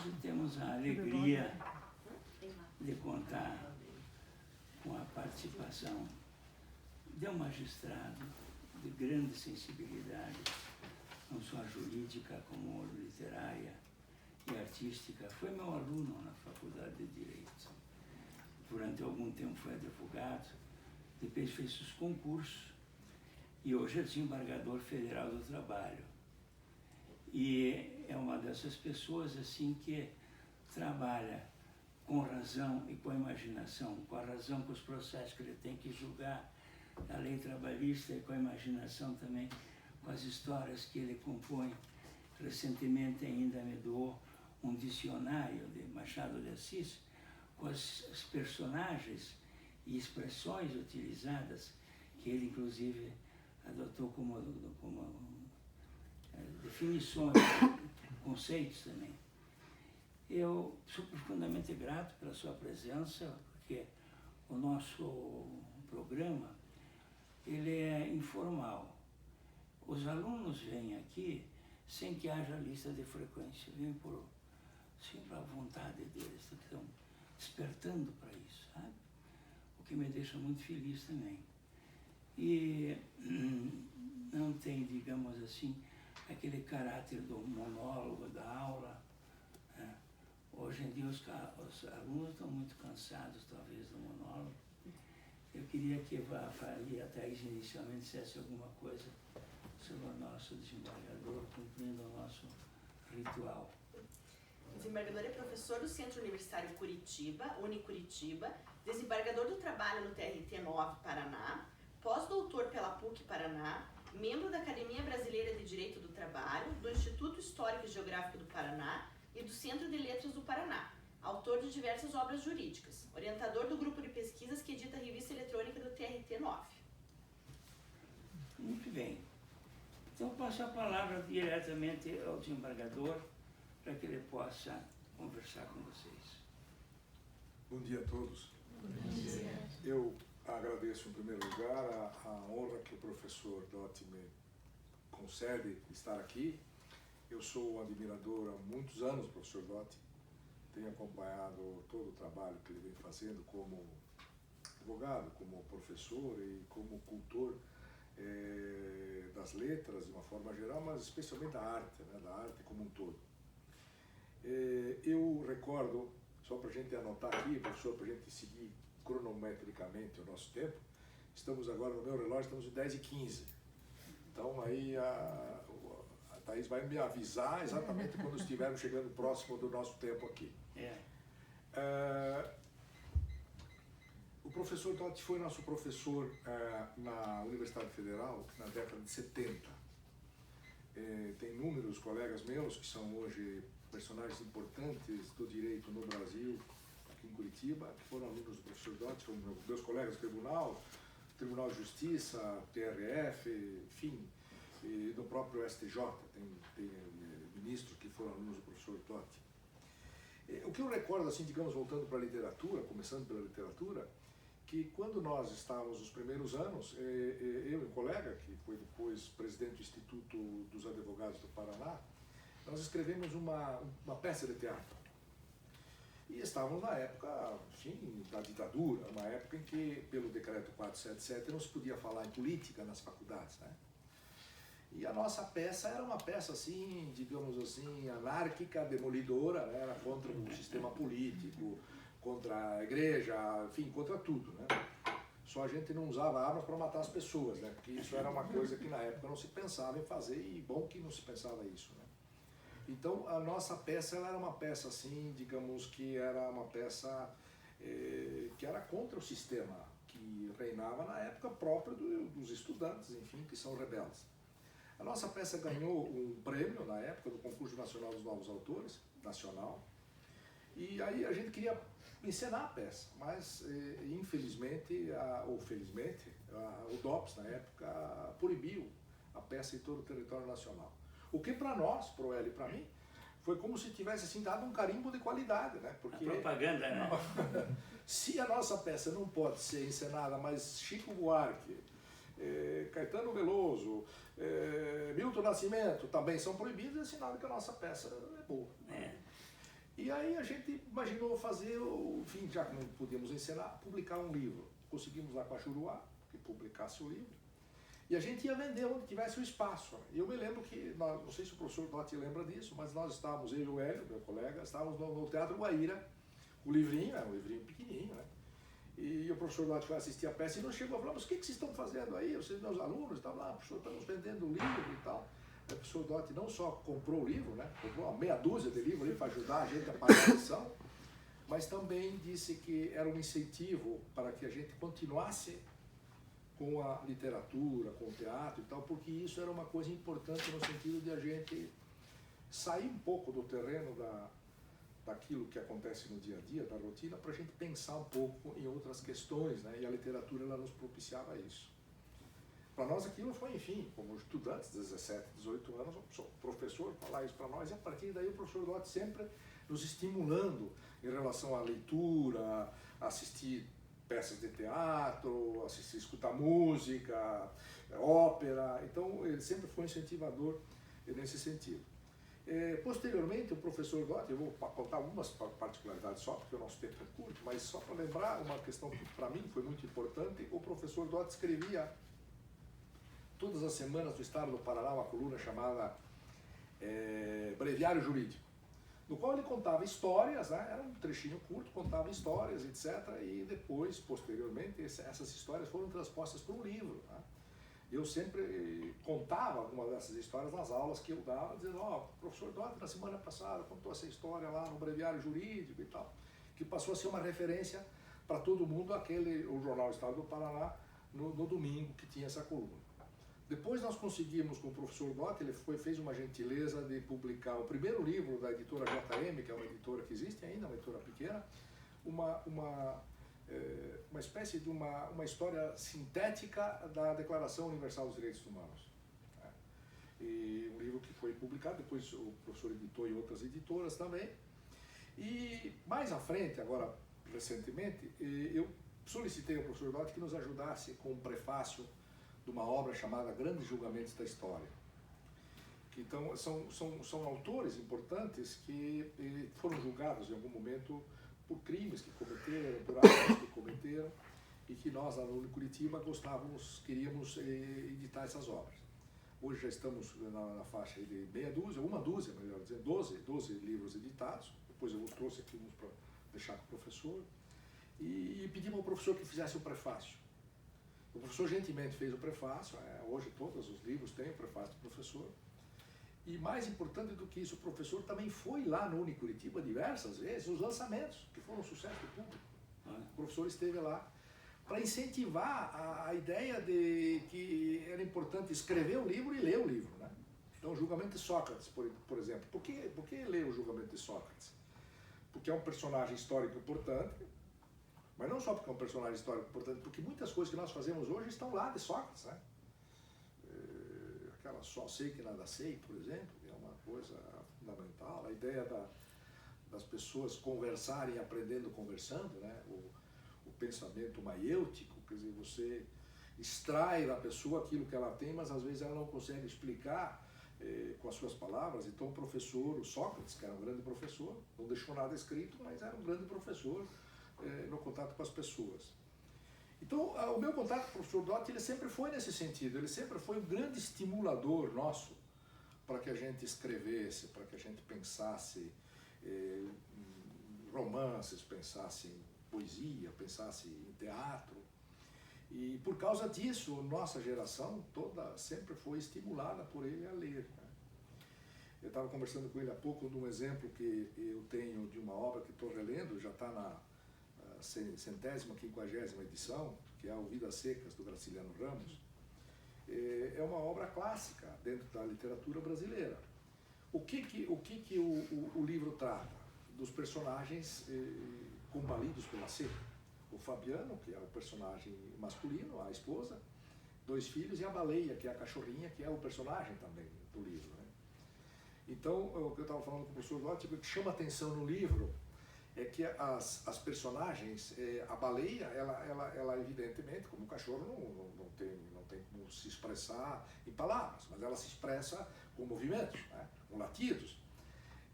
Hoje temos a alegria de contar com a participação de um magistrado de grande sensibilidade, não só jurídica como literária e artística. Foi meu aluno na Faculdade de Direito. Durante algum tempo foi advogado, depois fez os concursos e hoje é desembargador federal do trabalho. E é uma dessas pessoas assim que trabalha com razão e com a imaginação, com a razão com os processos que ele tem que julgar, a lei trabalhista, e com a imaginação também, com as histórias que ele compõe. Recentemente ainda me doou um dicionário de Machado de Assis, com os personagens e expressões utilizadas, que ele inclusive adotou como definições, conceitos também. Eu sou profundamente grato pela sua presença, porque o nosso programa ele é informal. Os alunos vêm aqui sem que haja lista de frequência, vêm por sempre a vontade deles, estão despertando para isso, sabe? O que me deixa muito feliz também. E não tem, digamos assim, aquele caráter do monólogo, da aula, né? Hoje em dia os alunos estão muito cansados, talvez, do monólogo. Eu queria que a Thaís inicialmente dissesse alguma coisa sobre o nosso desembargador, cumprindo o nosso ritual. O desembargador é professor do Centro Universitário Curitiba, Unicuritiba, desembargador do trabalho no TRT 9 Paraná, pós-doutor pela PUC Paraná, membro da Academia Brasileira de Direito do Trabalho, do Instituto Histórico e Geográfico do Paraná e do Centro de Letras do Paraná, autor de diversas obras jurídicas, orientador do grupo de pesquisas que edita a revista eletrônica do TRT 9. Muito bem. Então, passo a palavra diretamente ao desembargador, para que ele possa conversar com vocês. Bom dia a todos. Bom dia. Eu agradeço, em primeiro lugar, a honra que o professor Dotti me concede estar aqui. Eu sou um admirador há muitos anos do professor Dotti. Tenho acompanhado todo o trabalho que ele vem fazendo como advogado, como professor e como cultor das letras, de uma forma geral, mas especialmente da arte, né, da arte como um todo. Eu recordo, só para a gente anotar aqui, professor, para a gente seguir cronometricamente o nosso tempo, estamos agora no meu relógio, estamos em 10h15. Então aí a Thaís vai me avisar exatamente quando estivermos chegando próximo do nosso tempo aqui. O professor Dotti foi nosso professor na Universidade Federal na década de 70. Tem inúmeros colegas meus que são hoje personagens importantes do direito no Brasil, aqui em Curitiba, que foram alunos do professor Dotti, como meus colegas do Tribunal de Justiça, TRF, enfim, e do próprio STJ, tem ministros que foram alunos do professor Dotti. O que eu recordo, assim, digamos, voltando para a literatura, começando pela literatura, que quando nós estávamos nos primeiros anos, eu e um colega, que foi depois presidente do Instituto dos Advogados do Paraná, nós escrevemos uma peça de teatro. E estávamos na época, enfim, da ditadura, uma época em que, pelo decreto 477, não se podia falar em política nas faculdades, né? E a nossa peça era uma peça, assim, digamos assim, anárquica, demolidora, né? Era contra o sistema político, contra a igreja, enfim, contra tudo, né? Só a gente não usava armas para matar as pessoas, né? Porque isso era uma coisa que na época não se pensava em fazer, e bom que não se pensava isso, né? Então, a nossa peça ela era uma peça, assim, digamos que era uma peça que era contra o sistema que reinava na época própria dos estudantes, enfim, que são rebeldes. A nossa peça ganhou um prêmio na época do Concurso Nacional dos Novos Autores, nacional, e aí a gente queria encenar a peça, mas infelizmente, ou felizmente, o DOPS na época proibiu a peça em todo o território nacional. O que para nós, pro Hélio e para mim, foi como se tivesse assim, dado um carimbo de qualidade, né? Porque a propaganda, né? Se a nossa peça não pode ser encenada, mas Chico Buarque, Caetano Veloso, Milton Nascimento também são proibidos, é sinal que a nossa peça é boa. E aí a gente imaginou fazer, enfim, já que não podíamos encenar, publicar um livro. Conseguimos lá com a Juruá, que publicasse o livro. E a gente ia vender onde tivesse o espaço. E eu me lembro que, não sei se o professor Dotti lembra disso, mas nós estávamos, eu e o Hélio, meu colega, estávamos no Teatro Guaíra, o livrinho, era um livrinho pequenininho, né? E o professor Dotti foi assistir a peça e nos chegou e falou, mas o que vocês estão fazendo aí? Vocês, meus alunos, estavam lá, professor, estamos vendendo o livro e tal. Aí o professor Dotti não só comprou o livro, né? Comprou uma meia dúzia de livros ali para ajudar a gente a pagar a lição, mas também disse que era um incentivo para que a gente continuasse com a literatura, com o teatro e tal, porque isso era uma coisa importante no sentido de a gente sair um pouco do terreno daquilo que acontece no dia a dia, da rotina, para a gente pensar um pouco em outras questões, né? E a literatura ela nos propiciava isso. Para nós aquilo foi, enfim, como estudantes, 17, 18 anos, o professor falar isso para nós, e a partir daí o professor Dotti sempre nos estimulando em relação à leitura, assistir peças de teatro, assistir, escutar música, ópera. Então ele sempre foi incentivador nesse sentido. Posteriormente o professor Dotti, eu vou contar algumas particularidades só, porque o nosso tempo é curto, mas só para lembrar uma questão que para mim foi muito importante, o professor Dotti escrevia todas as semanas no estado do Paraná uma coluna chamada Breviário Jurídico, no qual ele contava histórias, né? Era um trechinho curto, contava histórias, etc. E depois, posteriormente, essas histórias foram transpostas para um livro. Né? Eu sempre contava algumas dessas histórias nas aulas que eu dava, dizendo, ó, o professor Dotti na semana passada contou essa história lá no Breviário Jurídico e tal, que passou a ser uma referência para todo mundo, o jornal Estado do Paraná, no domingo, que tinha essa coluna. Depois nós conseguimos, com o professor Dotti, ele fez uma gentileza de publicar o primeiro livro da editora JM, que é uma editora que existe ainda, uma editora pequena, uma espécie de uma história sintética da Declaração Universal dos Direitos Humanos. Né? E um livro que foi publicado, depois o professor editou em outras editoras também. E mais à frente, agora recentemente, eu solicitei ao professor Dotti que nos ajudasse com um prefácio de uma obra chamada Grandes Julgamentos da História. Então, são autores importantes que foram julgados em algum momento por crimes que cometeram, por atos que cometeram, e que nós, lá no Curitiba, queríamos editar essas obras. Hoje já estamos na faixa de meia dúzia, uma dúzia, melhor dizendo, 12 livros editados. Depois eu trouxe aqui uns para deixar com o professor. E pedimos ao professor que fizesse o prefácio. O professor gentilmente fez o prefácio, hoje todos os livros têm o prefácio do professor. E mais importante do que isso, o professor também foi lá no Unicuritiba diversas vezes, os lançamentos, que foram um sucesso do público. O professor esteve lá para incentivar a ideia de que era importante escrever o livro e ler o livro. Né? Então, o julgamento de Sócrates, por exemplo. Por que ler o julgamento de Sócrates? Porque é um personagem histórico importante, mas não só porque é um personagem histórico importante, porque muitas coisas que nós fazemos hoje estão lá de Sócrates, né? Aquela só sei que nada sei, por exemplo, que é uma coisa fundamental. A ideia das pessoas conversarem aprendendo conversando, né? O pensamento maiêutico, quer dizer, você extrai da pessoa aquilo que ela tem, mas às vezes ela não consegue explicar com as suas palavras. Então o professor, o Sócrates, que era um grande professor, não deixou nada escrito, mas era um grande professor no contato com as pessoas. Então, o meu contato com o professor Dotti, ele sempre foi nesse sentido, ele sempre foi um grande estimulador nosso para que a gente escrevesse, para que a gente pensasse em romances, pensasse em poesia, pensasse em teatro. E por causa disso, nossa geração toda sempre foi estimulada por ele a ler. Né? Eu estava conversando com ele há pouco de um exemplo que eu tenho de uma obra que estou relendo, já está na 150ª, 50ª edição, que é o Vidas Secas, do Graciliano Ramos. É uma obra clássica dentro da literatura brasileira. O que o livro trata? Dos personagens combalidos pela seca. O Fabiano, que é o personagem masculino, a esposa, 2 filhos, e a Baleia, que é a cachorrinha, que é o personagem também do livro. Né? Então, o que eu estava falando com o professor Dotti, o que chama atenção no livro é que as personagens, a baleia, ela evidentemente, como o cachorro, não tem como se expressar em palavras, mas ela se expressa com movimentos, né? Com latidos.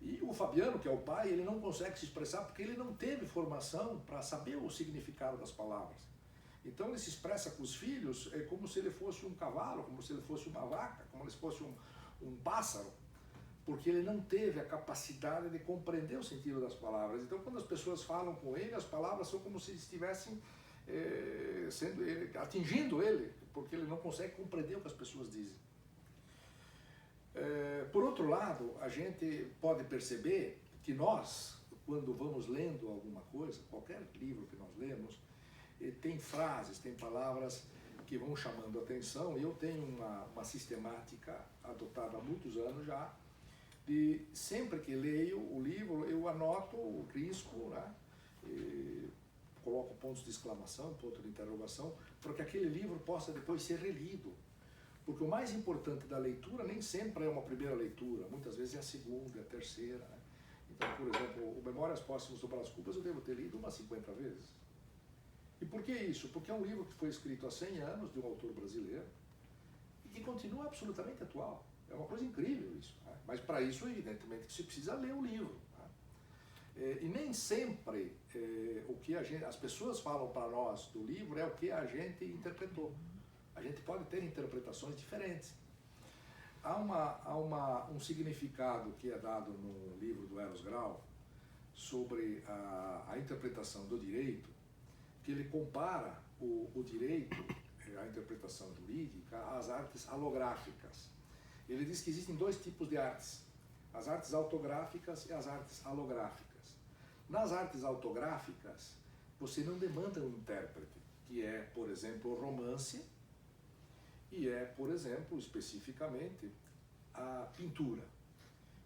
E o Fabiano, que é o pai, ele não consegue se expressar porque ele não teve formação para saber o significado das palavras. Então ele se expressa com os filhos como se ele fosse um cavalo, como se ele fosse uma vaca, como se fosse um pássaro, porque ele não teve a capacidade de compreender o sentido das palavras. Então quando as pessoas falam com ele, as palavras são como se estivessem atingindo ele, porque ele não consegue compreender o que as pessoas dizem. Por outro lado, a gente pode perceber que nós, quando vamos lendo alguma coisa, qualquer livro que nós lemos, tem frases, tem palavras que vão chamando a atenção, e eu tenho uma sistemática adotada há muitos anos já, de sempre que leio o livro, eu anoto, risco, né? Coloco pontos de exclamação, ponto de interrogação, para que aquele livro possa depois ser relido. Porque o mais importante da leitura nem sempre é uma primeira leitura, muitas vezes é a segunda, é a terceira. Né? Então, por exemplo, o Memórias Póstumas do Brás Cubas eu devo ter lido umas 50 vezes. E por que isso? Porque é um livro que foi escrito há 100 anos, de um autor brasileiro, e que continua absolutamente atual. É uma coisa incrível isso. Né? Mas para isso, evidentemente, que se precisa ler o livro. Né? E nem sempre o que as pessoas falam para nós do livro é o que a gente interpretou. A gente pode ter interpretações diferentes. Há um significado que é dado no livro do Eros Grau sobre a interpretação do direito, que ele compara o direito, a interpretação jurídica, às artes halográficas. Ele diz que existem dois tipos de artes, as artes autográficas e as artes halográficas. Nas artes autográficas, você não demanda um intérprete, que é, por exemplo, o romance, e é, por exemplo, especificamente, a pintura.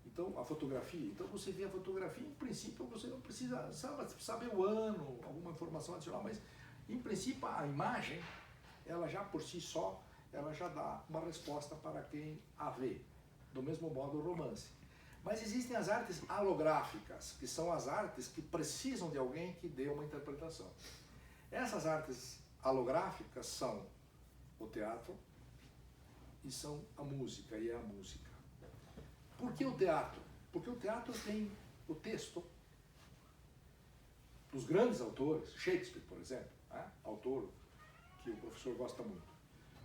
Então, a fotografia. Então, você vê a fotografia, em princípio, você não precisa saber o ano, alguma informação adicional, mas, em princípio, a imagem, ela já por si só, ela já dá uma resposta para quem a vê. Do mesmo modo, o romance. Mas existem as artes halográficas, que são as artes que precisam de alguém que dê uma interpretação. Essas artes halográficas são o teatro, e são a música, e é a música. Por que o teatro? Porque o teatro tem o texto dos grandes autores, Shakespeare, por exemplo, né? Autor que o professor gosta muito.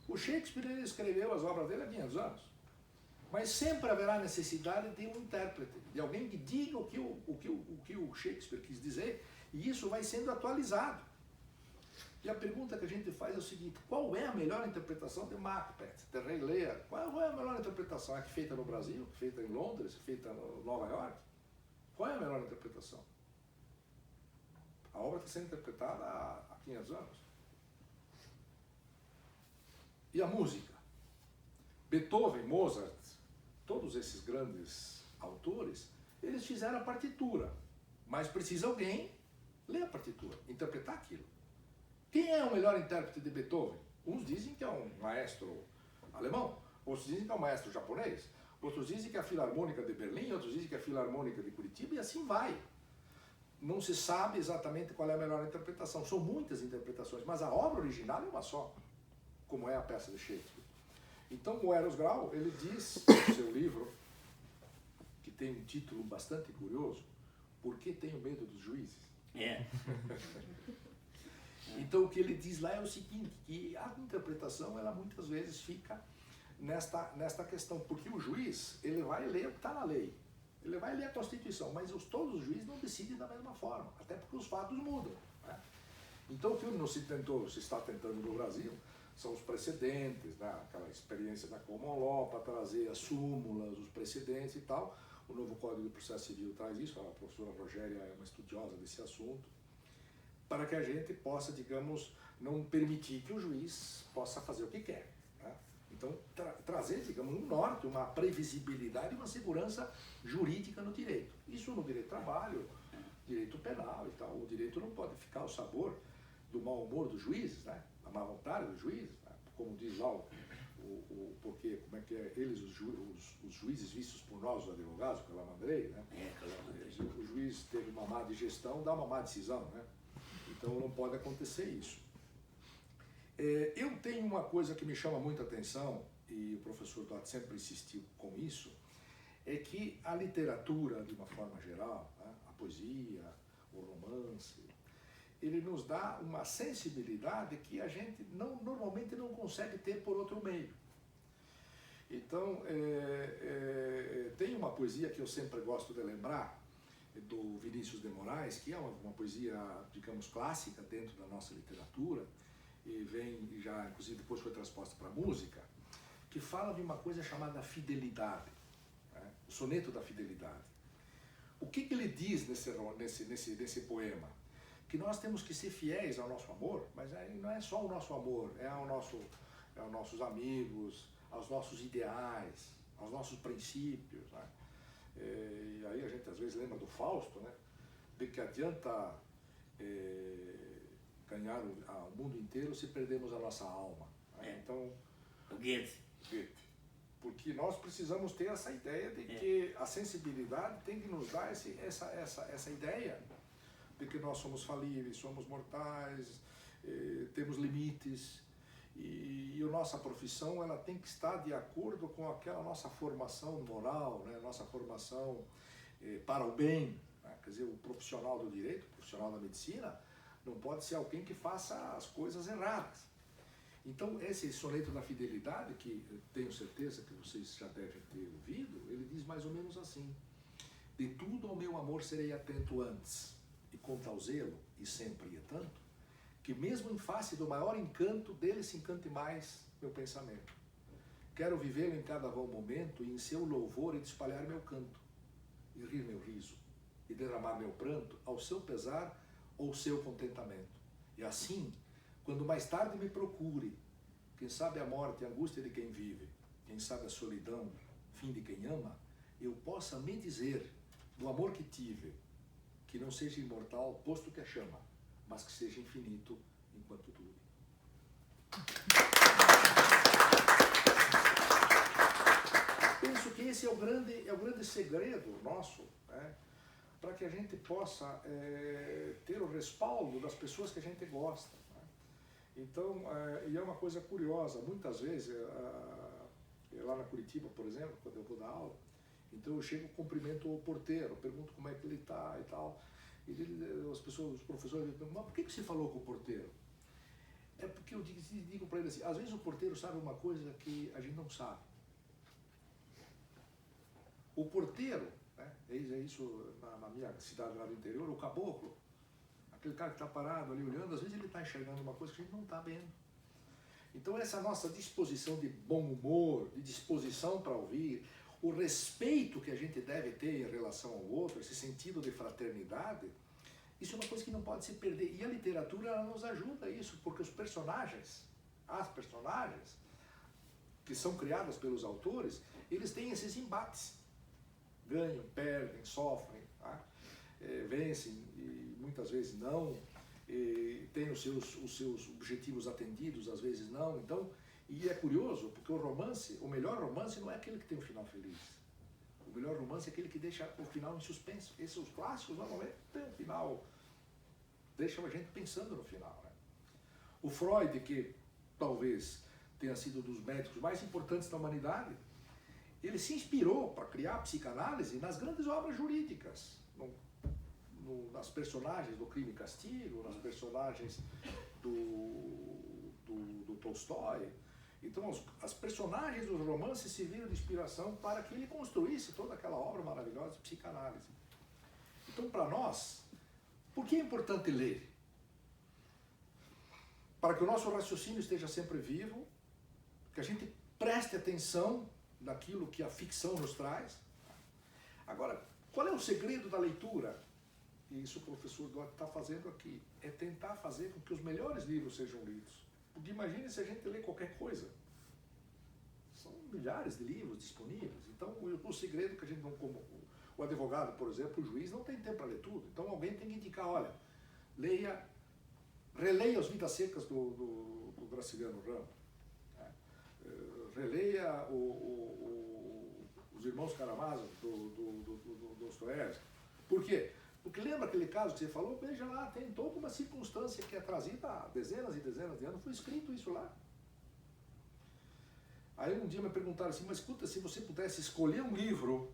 O Shakespeare, ele escreveu as obras dele há 500 anos, mas sempre haverá necessidade de um intérprete, de alguém que diga o que o Shakespeare quis dizer, e isso vai sendo atualizado. E a pergunta que a gente faz é o seguinte: qual é a melhor interpretação de Macbeth, de Rei Lear? Qual é a melhor interpretação? É que feita no Brasil, feita em Londres, feita em Nova York? Qual é a melhor interpretação? A obra está sendo interpretada há 500 anos. E a música? Beethoven, Mozart, todos esses grandes autores, eles fizeram a partitura, mas precisa alguém ler a partitura, interpretar aquilo. Quem é o melhor intérprete de Beethoven? Uns dizem que é um maestro alemão, outros dizem que é um maestro japonês, outros dizem que é a Filarmônica de Berlim, outros dizem que é a Filarmônica de Curitiba, e assim vai. Não se sabe exatamente qual é a melhor interpretação. São muitas interpretações, mas a obra original é uma só, como é a peça de Shakespeare. Então o Eros Grau, ele diz no seu livro, que tem um título bastante curioso, Por que tenho medo dos juízes? Então o que ele diz lá é o seguinte, que a interpretação, ela muitas vezes fica nesta questão, porque o juiz, ele vai ler o que está na lei, ele vai ler a Constituição, mas todos os juízes não decidem da mesma forma, até porque os fatos mudam. Né? Então o que não se está tentando no Brasil são os precedentes, né? Aquela experiência da Common Law para trazer as súmulas, os precedentes e tal. O novo Código de Processo Civil traz isso, a professora Rogéria é uma estudiosa desse assunto, para que a gente possa, digamos, não permitir que o juiz possa fazer o que quer. Né? Então, trazer, digamos, um norte, uma previsibilidade e uma segurança jurídica no direito. Isso no direito do trabalho, direito penal e tal. O direito não pode ficar ao sabor do mau humor dos juízes, né? A má vontade dos juízes, né? Como diz lá porque, como é que é, eles, os juízes vistos por nós, os advogados, pela Mandrei, né? O juiz teve uma má digestão, dá uma má decisão, né? Então não pode acontecer isso. Eu tenho uma coisa que me chama muita atenção, e o professor Dott sempre insistiu com isso, é que a literatura, de uma forma geral, né, a poesia, o romance, ele nos dá uma sensibilidade que a gente normalmente não consegue ter por outro meio. Então, tem uma poesia que eu sempre gosto de lembrar, do Vinícius de Moraes, que é uma poesia, digamos, clássica dentro da nossa literatura, e vem já, inclusive, depois foi transposta para a música, que fala de uma coisa chamada fidelidade, né? O soneto da fidelidade. O que ele diz nesse poema? Que nós temos que ser fiéis ao nosso amor, mas aí não é só o nosso amor, é aos nossos amigos, aos nossos ideais, aos nossos princípios, né? E aí a gente às vezes lembra do Fausto, né? De que adianta ganhar o mundo inteiro se perdemos a nossa alma, né? Então, O Goethe. porque nós precisamos ter essa ideia de que a sensibilidade tem que nos dar essa ideia de que nós somos falíveis, somos mortais, temos limites, e a nossa profissão ela tem que estar de acordo com aquela nossa formação moral, né? Nossa formação para o bem, né? Quer dizer, o profissional do direito, o profissional da medicina, não pode ser alguém que faça as coisas erradas. Então, esse soneto da fidelidade, que eu tenho certeza que vocês já devem ter ouvido, ele diz mais ou menos assim: de tudo ao meu amor serei atento antes, e com tal zelo, e sempre é tanto, que mesmo em face do maior encanto, dele se encante mais meu pensamento. Quero vivê-lo em cada bom momento, e em seu louvor e de espalhar meu canto, e rir meu riso, e derramar meu pranto, ao seu pesar ou seu contentamento. E assim, quando mais tarde me procure, quem sabe a morte, a angústia de quem vive, quem sabe a solidão, fim de quem ama, eu possa me dizer, do amor que tive, que não seja imortal, posto que a chama, mas que seja infinito enquanto dure. Penso que esse é o grande segredo nosso, né? Para que a gente possa ter o respaldo das pessoas que a gente gosta. Né? Então, e é uma coisa curiosa, muitas vezes, lá na Curitiba, por exemplo, quando eu vou dar aula, então eu chego e cumprimento o porteiro, pergunto como é que ele está e tal. E os professores me perguntam, mas por que você falou com o porteiro? É porque eu digo para ele assim, às vezes o porteiro sabe uma coisa que a gente não sabe. O porteiro, né, é isso na minha cidade lá do interior, o caboclo, aquele cara que está parado ali olhando, às vezes ele está enxergando uma coisa que a gente não está vendo. Então essa nossa disposição de bom humor, de disposição para ouvir, o respeito que a gente deve ter em relação ao outro, esse sentido de fraternidade, isso é uma coisa que não pode se perder. E a literatura ela nos ajuda a isso, porque as personagens que são criadas pelos autores, eles têm esses embates. Ganham, perdem, sofrem, tá? Vencem e muitas vezes não, têm os seus objetivos atendidos, às vezes não. Então, e é curioso, porque o melhor romance não é aquele que tem um final feliz. O melhor romance é aquele que deixa o final em suspenso. Esses os clássicos normalmente têm um final, deixam a gente pensando no final, né? O Freud, que talvez tenha sido um dos médicos mais importantes da humanidade, ele se inspirou para criar a psicanálise nas grandes obras jurídicas, nas personagens do Crime e Castigo, nas personagens do Tolstói. Então, as personagens dos romances serviram de inspiração para que ele construísse toda aquela obra maravilhosa de psicanálise. Então, para nós, por que é importante ler? Para que o nosso raciocínio esteja sempre vivo, que a gente preste atenção naquilo que a ficção nos traz. Agora, qual é o segredo da leitura? E isso o professor Duarte está fazendo aqui. É tentar fazer com que os melhores livros sejam lidos. Porque imagine se a gente lê qualquer coisa. São milhares de livros disponíveis. Então, o segredo que a gente não... Como o advogado, por exemplo, o juiz, não tem tempo para ler tudo. Então, alguém tem que indicar, olha, releia As Vidas Secas do Graciliano Ramos. Né? Releia Os Irmãos Karamazov do Dostoiévski. Por quê? Porque lembra aquele caso que você falou? Veja lá, tem toda uma circunstância que é trazida há dezenas e dezenas de anos, foi escrito isso lá. Aí um dia me perguntaram assim, mas escuta, se você pudesse escolher um livro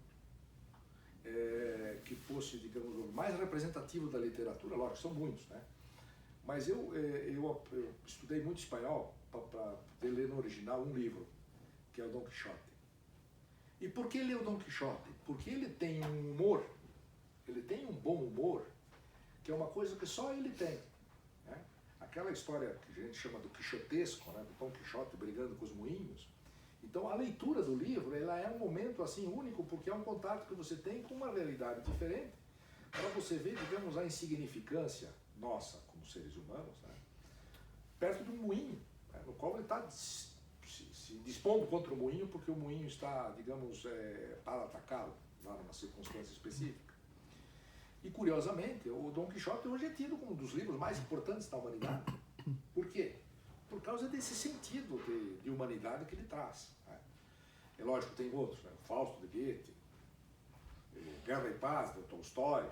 que fosse, digamos, o mais representativo da literatura, lógico, são muitos, né? Mas eu estudei muito espanhol para poder ler no original um livro, que é o Dom Quixote. E por que ler o Dom Quixote? Porque ele tem um humor, ele tem um bom humor, que é uma coisa que só ele tem, né? Aquela história que a gente chama do quixotesco, né? Do Dom Quixote brigando com os moinhos. Então a leitura do livro, ela é um momento assim único, porque é um contato que você tem com uma realidade diferente, para você ver, digamos, a insignificância nossa como seres humanos, né? Perto de um moinho, né? No qual ele está se dispondo contra o moinho, porque o moinho está, digamos, para atacá-lo, lá numa circunstância específica. E curiosamente, o Dom Quixote hoje é tido como um dos livros mais importantes da humanidade. Por quê? Por causa desse sentido de humanidade que ele traz, né? É lógico que tem outros, né? O Fausto de Goethe, Guerra e Paz, de Tolstói,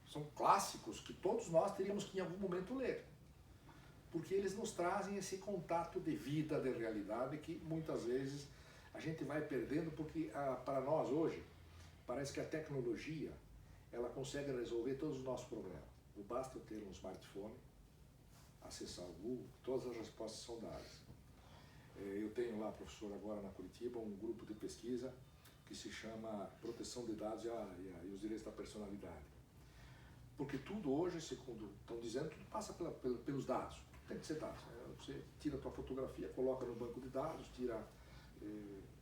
são clássicos que todos nós teríamos que em algum momento ler, porque eles nos trazem esse contato de vida, de realidade, que muitas vezes a gente vai perdendo, porque para nós hoje, parece que a tecnologia, ela consegue resolver todos os nossos problemas. Basta eu ter um smartphone, acessar o Google, todas as respostas são dadas. Eu tenho lá, professor, agora na Curitiba, um grupo de pesquisa que se chama Proteção de Dados e os Direitos da Personalidade. Porque tudo hoje, segundo estão dizendo, tudo passa pelos dados. Tem que ser dados, né? Você tira a tua fotografia, coloca no banco de dados,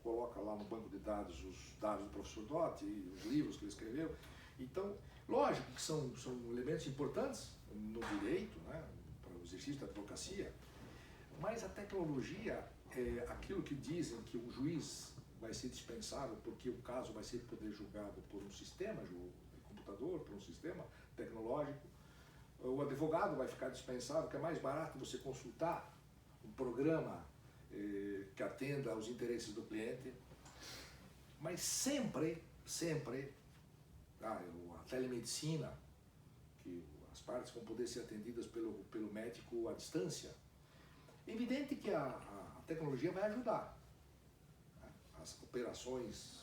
coloca lá no banco de dados os dados do professor Dotti, os livros que ele escreveu. Então, lógico que são elementos importantes no direito, né? Para o exercício da advocacia, mas a tecnologia, aquilo que dizem que o juiz vai ser dispensável porque o caso vai ser poder julgado por um sistema de computador, por um sistema tecnológico, o advogado vai ficar dispensável, que é mais barato você consultar um programa que atenda aos interesses do cliente, mas sempre a telemedicina, que as partes vão poder ser atendidas pelo médico à distância. É evidente que a tecnologia vai ajudar, né? As operações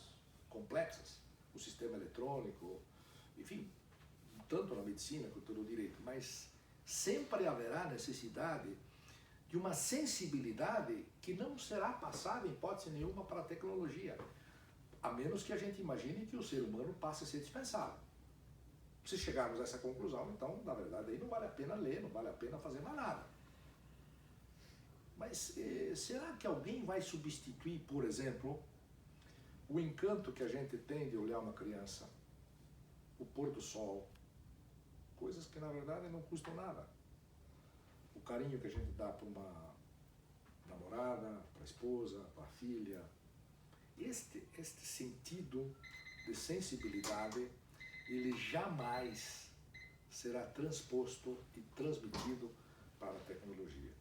complexas, o sistema eletrônico, enfim, tanto na medicina quanto no direito, mas sempre haverá necessidade de uma sensibilidade que não será passada em hipótese nenhuma para a tecnologia, a menos que a gente imagine que o ser humano passe a ser dispensável. Se chegarmos a essa conclusão, então, na verdade, aí não vale a pena ler, não vale a pena fazer mais nada. Mas será que alguém vai substituir, por exemplo, o encanto que a gente tem de olhar uma criança, o pôr do sol, coisas que na verdade não custam nada, o carinho que a gente dá para uma namorada, para a esposa, para a filha, este sentido de sensibilidade, ele jamais será transposto e transmitido para a tecnologia.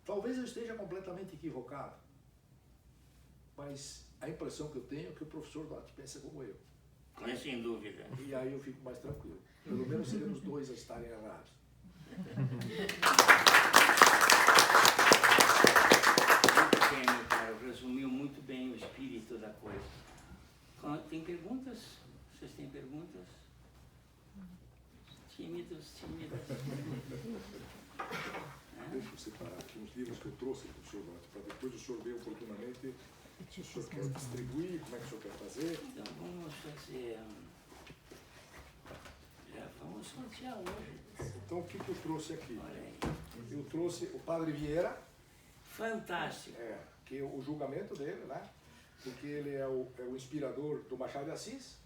Talvez eu esteja completamente equivocado, mas a impressão que eu tenho é que o professor Dotti pensa como eu. É sem dúvida. E aí eu fico mais tranquilo. Pelo menos seremos dois a estarem errados. Muito bem, meu caro. Resumiu muito bem o espírito da coisa. Tem perguntas? Vocês têm perguntas? Tímidos. Deixa eu separar aqui uns livros que eu trouxe para o senhor Dotti, para depois o senhor ver oportunamente se o senhor quer distribuir, como é que o senhor quer fazer. Então vamos fazer. Já vamos sortear hoje. Então o que eu trouxe aqui? Olha aí. Eu trouxe o Padre Vieira. Fantástico. Que é o julgamento dele, né? Porque ele é o inspirador do Machado de Assis.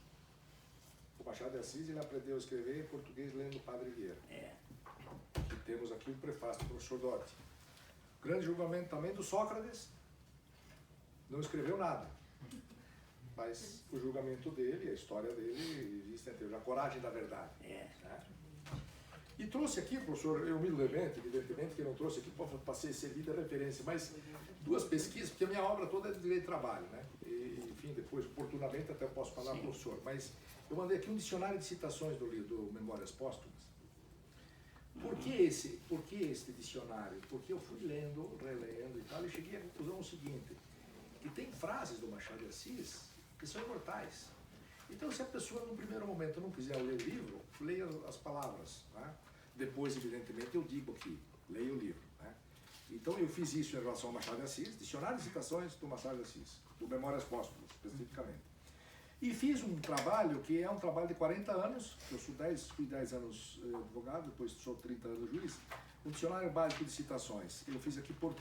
O Machado de Assis, ele aprendeu a escrever em português lendo o Padre Vieira. E temos aqui o prefácio do professor Dotti. Grande julgamento também do Sócrates. Não escreveu nada. Mas o julgamento dele, a história dele, existe até hoje, a coragem da verdade. Né? E trouxe aqui, professor, eu humildemente, evidentemente que eu não trouxe aqui para ser servida a referência, mas duas pesquisas, porque a minha obra toda é de direito de trabalho, né? E, enfim, depois, oportunamente, até posso falar para o professor. Mas eu mandei aqui um dicionário de citações do Memórias Póstumas. Por que este dicionário? Porque eu fui lendo, relendo e tal, e cheguei à conclusão seguinte, que tem frases do Machado de Assis que são imortais. Então, se a pessoa, no primeiro momento, não quiser ler o livro, leia as palavras, né? Depois, evidentemente, eu digo aqui, leia o livro, né? Então, eu fiz isso em relação ao Machado de Assis, Dicionário de Citações do Machado de Assis, do Memórias Póstumas, especificamente. E fiz um trabalho que é um trabalho de 40 anos, eu fui 10 anos advogado, depois sou 30 anos juiz, um dicionário básico de citações. Eu fiz aqui por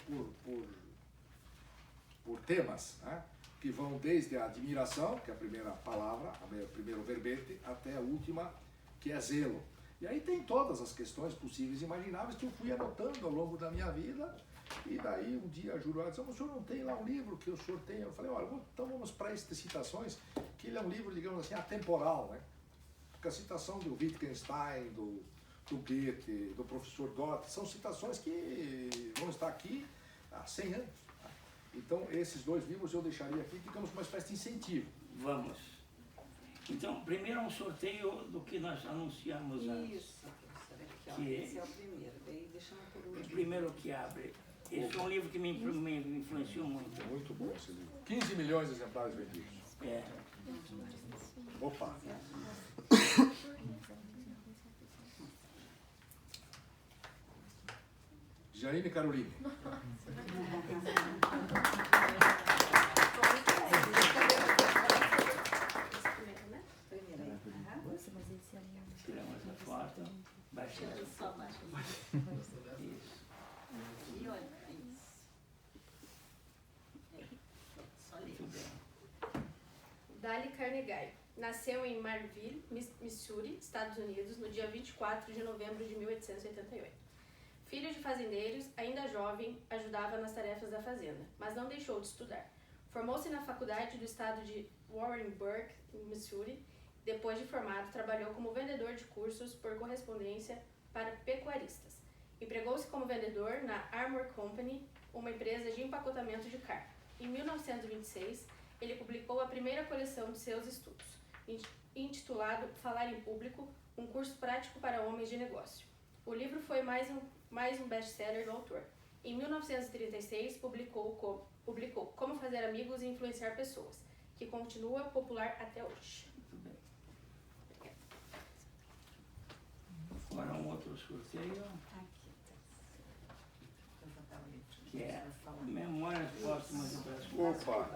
temas, né? Que vão desde a admiração, que é a primeira palavra, o primeiro verbete, até a última, que é zelo. E aí tem todas as questões possíveis e imagináveis que eu fui anotando ao longo da minha vida. E daí um dia a jurada disse, o senhor não tem lá um livro que o senhor tem? Eu falei, olha, então vamos para estas citações, que ele é um livro, digamos assim, atemporal, né? Porque a citação do Wittgenstein, do Goethe, do professor Dott, são citações que vão estar aqui há 100 anos. Então, esses dois livros eu deixaria aqui, digamos, uma espécie de incentivo. Vamos. Então, primeiro é um sorteio do que nós anunciamos antes. Isso, professor, aqui, ó, Que esse é o primeiro, daí deixamos por último. O primeiro que abre. Esse é um livro que me influenciou muito. Muito bom esse livro. 15 milhões de exemplares vendidos. É. Opa! Jaine Caroline. Tiramos a foto. Baixa. Só baixa. Isso. E olha, isso. Só ler. Muito bem. Dale Carnegie nasceu em Marville, Missouri, Estados Unidos, no dia 24 de novembro de 1888. Filho de fazendeiros, ainda jovem, ajudava nas tarefas da fazenda, mas não deixou de estudar. Formou-se na faculdade do estado de Warrenburg, em Missouri. Depois de formado, trabalhou como vendedor de cursos por correspondência para pecuaristas. Empregou-se como vendedor na Armour Company, uma empresa de empacotamento de carne. Em 1926, ele publicou a primeira coleção de seus estudos, intitulado Falar em Público, um curso prático para homens de negócio. O livro foi mais um best-seller do autor. Em 1936, publicou Como Fazer Amigos e Influenciar Pessoas, que continua popular até hoje. Muito bem. Agora um outro sorteio, que é Memórias Póstumas do Brasil. Opa!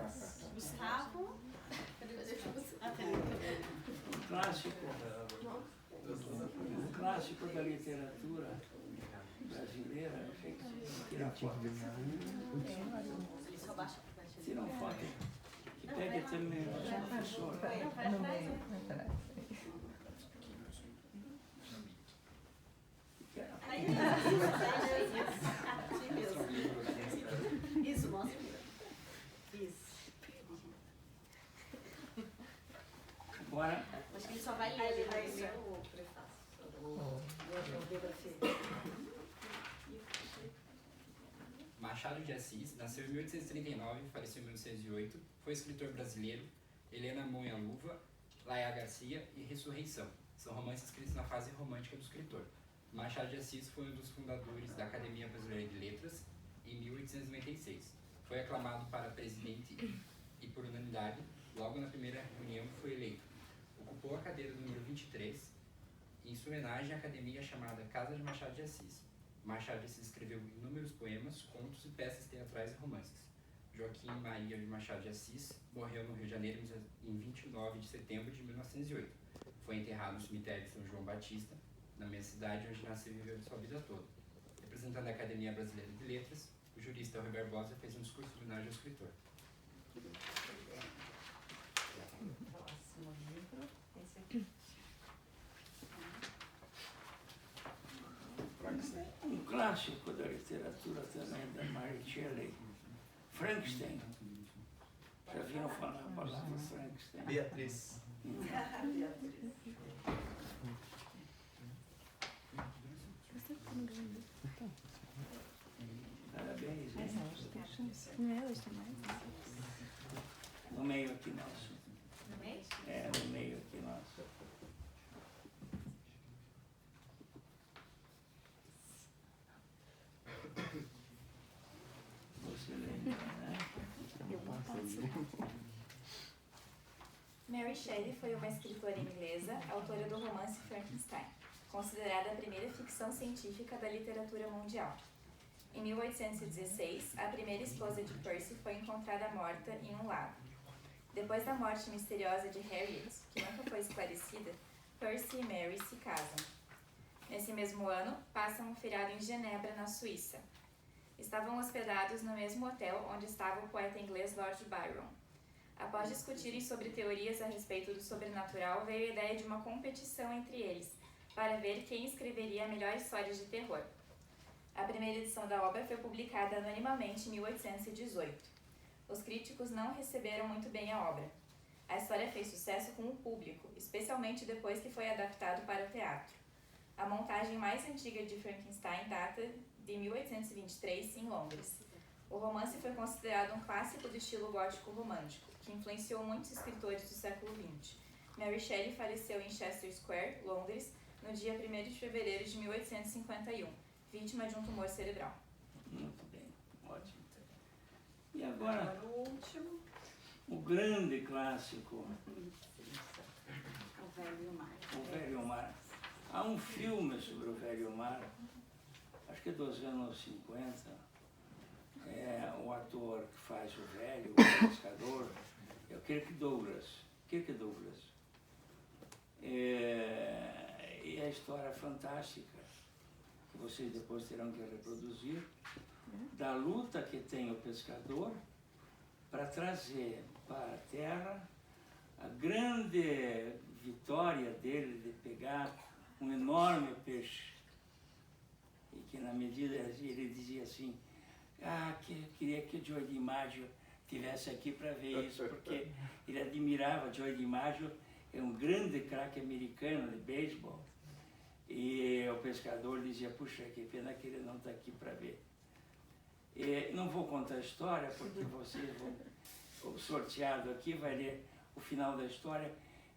Gustavo. Um clássico da literatura brasileira. Tira foto. Ele só baixa. Tira uma foto. Que pega também o professor. Isso, mostra. Isso. Agora, Acho que ele só vai ler, ele vai ler o prefácio, a biografia. Machado de Assis nasceu em 1839 e faleceu em 1908. Foi escritor brasileiro. Helena Monha-Luva, Laia Garcia e Ressurreição. São romances escritos na fase romântica do escritor. Machado de Assis foi um dos fundadores da Academia Brasileira de Letras em 1896. Foi aclamado para presidente e, por unanimidade, logo na primeira reunião foi eleito. Ocupou a cadeira número 23. Em sua homenagem, a academia chamada Casa de Machado de Assis. Machado de Assis escreveu inúmeros poemas, contos e peças teatrais e romances. Joaquim Maria de Machado de Assis morreu no Rio de Janeiro em 29 de setembro de 1908. Foi enterrado no cemitério de São João Batista, na minha cidade, onde nasceu e viveu sua vida toda. Representando a Academia Brasileira de Letras, o jurista Rui Barbosa fez um discurso de homenagem ao escritor. Próximo livro, esse aqui. um clássico da literatura também, da Mary Shelley, Frankenstein. Já viram falar a palavra Frankenstein? Beatriz. Parabéns. No meio aqui nosso. No meio? É, no meio aqui nosso. Você lembra, né? Mary Shelley foi uma escritora inglesa, autora do romance Frankenstein, considerada a primeira ficção científica da literatura mundial. Em 1816, a primeira esposa de Percy foi encontrada morta em um lago. Depois da morte misteriosa de Harriet, que nunca foi esclarecida, Percy e Mary se casam. Nesse mesmo ano, passam um feriado em Genebra, na Suíça. Estavam hospedados no mesmo hotel onde estava o poeta inglês Lord Byron. Após discutirem sobre teorias a respeito do sobrenatural, veio a ideia de uma competição entre eles, para ver quem escreveria a melhor história de terror. A primeira edição da obra foi publicada anonimamente em 1818. Os críticos não receberam muito bem a obra. A história fez sucesso com o público, especialmente depois que foi adaptado para o teatro. A montagem mais antiga de Frankenstein data de 1823, em Londres. O romance foi considerado um clássico do estilo gótico romântico, que influenciou muitos escritores do século XX. Mary Shelley faleceu em Chester Square, Londres, no dia 1º de fevereiro de 1851, vítima de um tumor cerebral. Muito bem, ótimo. E agora, Agora o último, o grande clássico, o Velho Mar. O Velho Mar. Há um filme sobre o Velho Mar, acho que é dos anos 50. O ator que faz o velho, o pescador, é o Kirk Douglas. E a história fantástica, que vocês depois terão que reproduzir, da luta que tem o pescador para trazer para a terra a grande vitória dele de pegar um enorme peixe. E que na medida ele dizia assim, que queria que o Joe DiMaggio estivesse aqui para ver isso, porque ele admirava Joe DiMaggio, é um grande craque americano de beisebol. E o pescador dizia, puxa, que pena que ele não está aqui para ver. E não vou contar a história, porque vocês vão, o sorteado aqui vai ler o final da história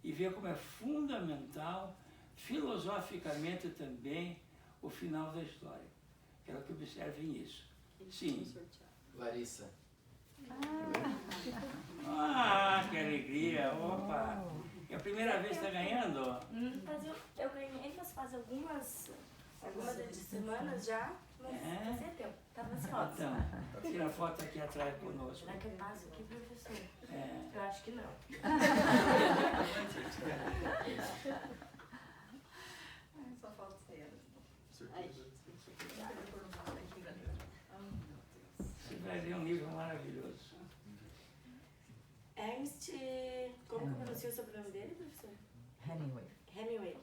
e ver como é fundamental, filosoficamente também, o final da história. Quero que observem isso. Sim. Larissa. Que alegria! Opa! É a primeira vez que está ganhando? Eu ganhei, mas faz algumas semanas já, mas fazia tempo. Tava ansiosa. Então, tira a foto aqui atrás conosco. Será que eu passo aqui, professor? É. Eu acho que não. Só falta ser. Você vai ver um livro maravilhoso. Ernst, como pronuncia o sobrenome dele, professor? Hemingway.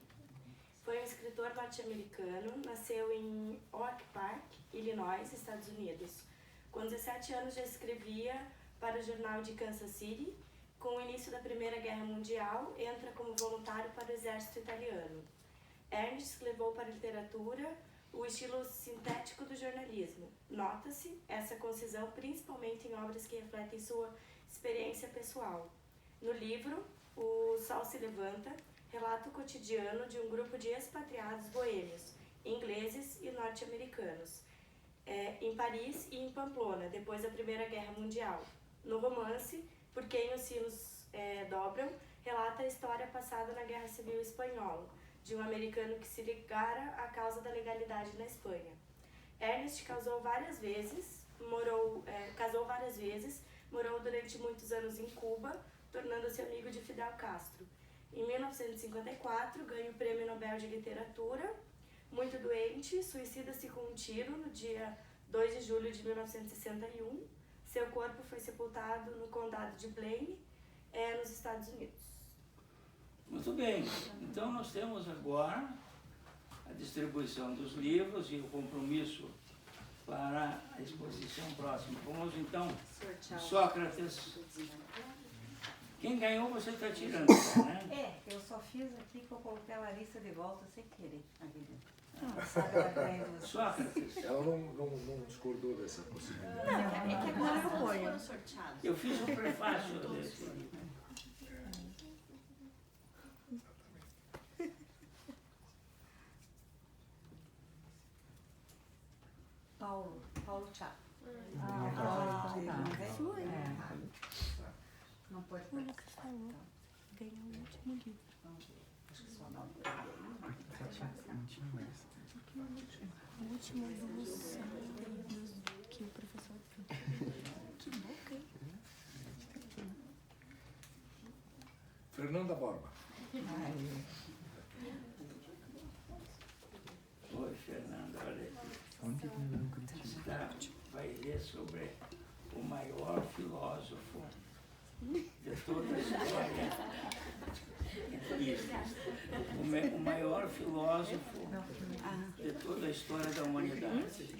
Foi um escritor norte-americano, nasceu em Oak Park, Illinois, Estados Unidos. Com 17 anos já escrevia para o jornal de Kansas City. Com o início da Primeira Guerra Mundial, entra como voluntário para o exército italiano. Ernst levou para a literatura o estilo sintético do jornalismo. Nota-se essa concisão principalmente em obras que refletem sua experiência pessoal. No livro, O Sol se Levanta, relata o cotidiano de um grupo de expatriados boêmios, ingleses e norte-americanos, em Paris e em Pamplona, depois da Primeira Guerra Mundial. No romance, Por Quem os Sinos Dobram, relata a história passada na Guerra Civil Espanhola, de um americano que se ligara à causa da legalidade na Espanha. Ernst casou várias vezes, morou durante muitos anos em Cuba, tornando-se amigo de Fidel Castro. Em 1954, ganha o Prêmio Nobel de Literatura. Muito doente, suicida-se com um tiro no dia 2 de julho de 1961. Seu corpo foi sepultado no condado de Blaine, nos Estados Unidos. Muito bem. Então nós temos agora a distribuição dos livros e o compromisso para a exposição próxima. Vamos então, Sócrates. Quem ganhou você está tirando, né? Eu só fiz aqui que eu coloquei a Larissa de volta sem querer. Sabe, ela ganhou duas. Sócrates. Ela não discordou dessa possibilidade. Não, é que agora eu ponho. Foram sorteados. Eu fiz um prefácio desse livro. Paulo Chapo. Paulo, Não pode participar. ganhar o último livro. Acho que só não. O último que o professor fez. Que boca, hein? Fernanda Borba. Oi, Fernanda, olha aqui. Você vai ler sobre o maior filósofo de toda a história. Isso. O maior filósofo de toda a história da humanidade.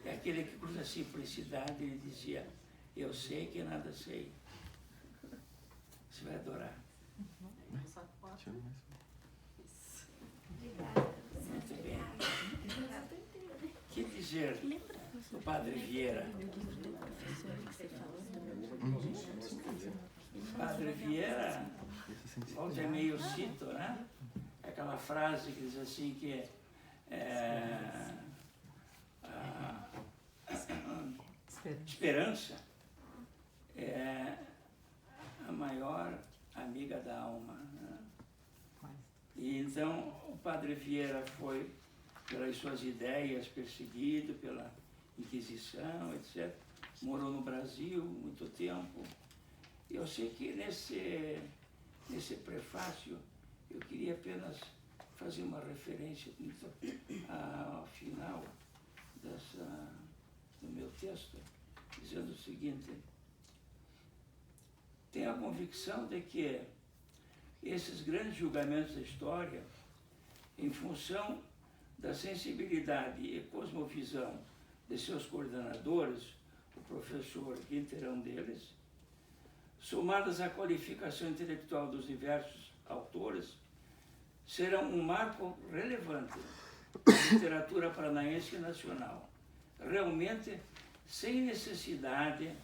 É aquele que, por simplicidade, ele dizia: eu sei que nada sei. Você vai adorar. Muito bem. Que dizer do Padre Vieira? Padre Vieira, volta e meio cito, né? Aquela frase que diz assim que esperança é a maior amiga da alma. Né? E então o Padre Vieira foi, pelas suas ideias, perseguido pela Inquisição, etc. Morou no Brasil muito tempo. Eu sei que nesse prefácio eu queria apenas fazer uma referência ao final do meu texto, dizendo o seguinte: tenho a convicção de que esses grandes julgamentos da história, em função da sensibilidade e cosmovisão de seus coordenadores, o professor Ginter é um deles, somadas à qualificação intelectual dos diversos autores, serão um marco relevante da literatura paranaense e nacional, realmente sem necessidade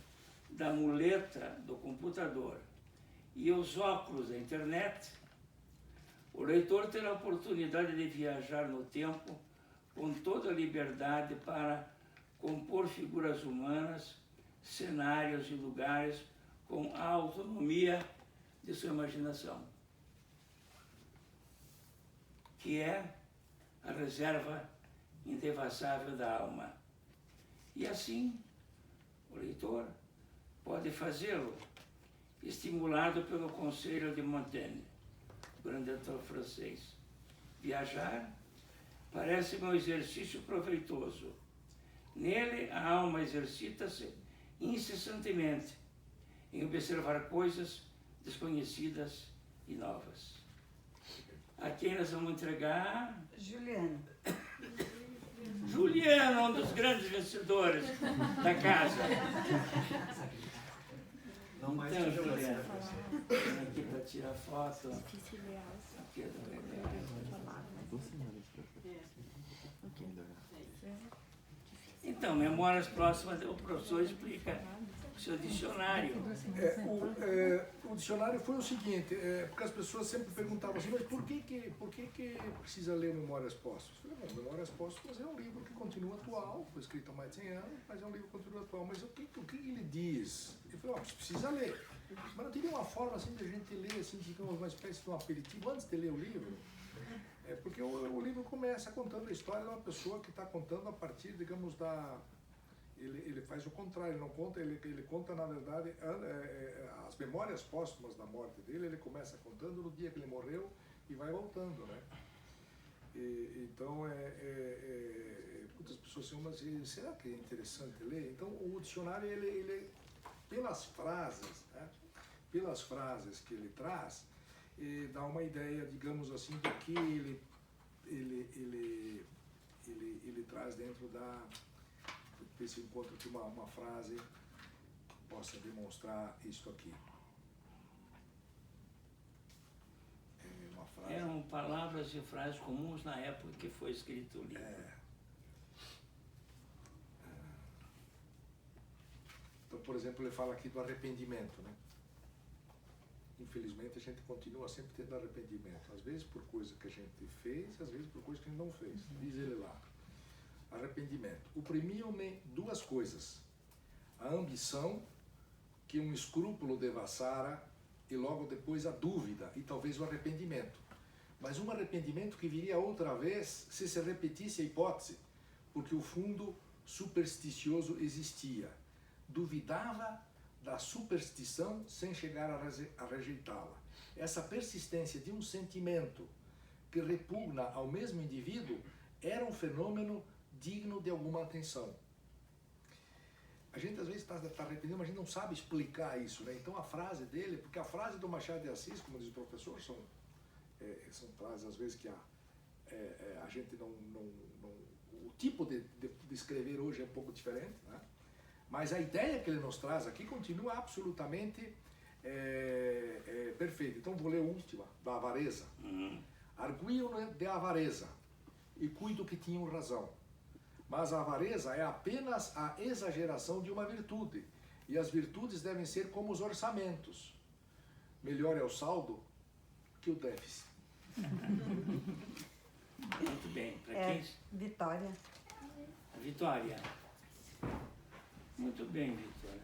da muleta do computador e os óculos da internet. O leitor terá a oportunidade de viajar no tempo com toda a liberdade para compor figuras humanas, cenários e lugares com a autonomia de sua imaginação, que é a reserva indevassável da alma. E assim, o leitor pode fazê-lo, estimulado pelo conselho de Montaigne, grande autor francês. Viajar parece-me um exercício proveitoso. Nele, a alma exercita-se incessantemente em observar coisas desconhecidas e novas. A quem nós vamos entregar? Juliano. Juliano, um dos grandes vencedores da casa. Não mais então, que Juliano, vem aqui para tirar foto. Difícil ler as Aqui, então, memórias próximas, o professor explica o seu dicionário. O dicionário foi o seguinte, porque as pessoas sempre perguntavam assim, mas por que precisa ler Memórias Póstumas? Eu falei, bom, Memórias Póstumas é um livro que continua atual, foi escrito há mais de 100 anos, mas é um livro que continua atual. Mas o que ele diz? Eu falei, você precisa ler. Mas não teria uma forma assim de a gente ler, assim, digamos, uma espécie de um aperitivo antes de ler o livro? Porque o livro começa contando a história de uma pessoa que está contando a partir, digamos, ele faz o contrário, não conta, ele conta, na verdade, as memórias póstumas da morte dele, ele começa contando no dia que ele morreu e vai voltando, né? Então, muitas pessoas dizem, mas será que é interessante ler? Então, o dicionário, ele pelas frases, né? Pelas frases que ele traz, dá uma ideia, digamos assim, do que ele traz dentro da... Ver se encontro aqui uma frase que possa demonstrar isso aqui. Uma frase... Eram palavras e frases comuns na época que foi escrito o livro. Então, por exemplo, ele fala aqui do arrependimento, né? Infelizmente, a gente continua sempre tendo arrependimento. Às vezes por coisa que a gente fez, às vezes por coisa que a gente não fez. Diz ele lá. Arrependimento. Oprimiam-me duas coisas. A ambição, que um escrúpulo devassara, e logo depois a dúvida e talvez o arrependimento. Mas um arrependimento que viria outra vez se repetisse a hipótese, porque o fundo supersticioso existia. Duvidava da superstição sem chegar a rejeitá-la. Essa persistência de um sentimento que repugna ao mesmo indivíduo era um fenômeno digno de alguma atenção. A gente às vezes está repetindo, mas a gente não sabe explicar isso, né? Então a frase dele, porque a frase do Machado de Assis, como diz o professor, são frases às vezes que a gente não o tipo de escrever hoje é um pouco diferente, né? Mas a ideia que ele nos traz aqui continua absolutamente perfeita. Então vou ler a última, da avareza. Arguiam de avareza e cuido que tinham razão. Mas a avareza é apenas a exageração de uma virtude, e as virtudes devem ser como os orçamentos. Melhor é o saldo que o déficit. Muito bem. Quem? Vitória. Vitória. Muito bem, Vitória.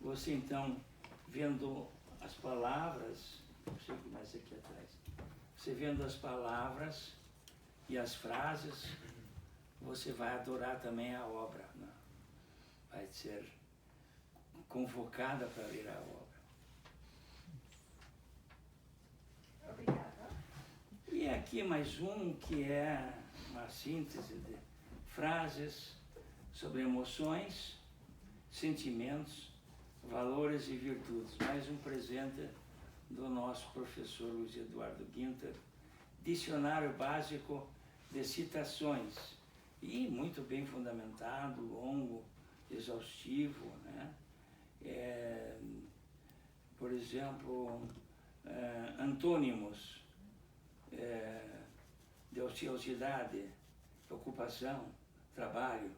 Você então, vendo as palavras, você começa aqui atrás. Você vendo as palavras e as frases, você vai adorar também a obra, né? Vai ser convocada para ler a obra. Obrigada. E aqui mais um que é uma síntese de frases sobre emoções, sentimentos, valores e virtudes. Mais um presente do nosso professor Luiz Eduardo Guinter, dicionário básico de citações, e muito bem fundamentado, longo, exaustivo, né? Por exemplo, antônimos de ociosidade, ocupação, trabalho,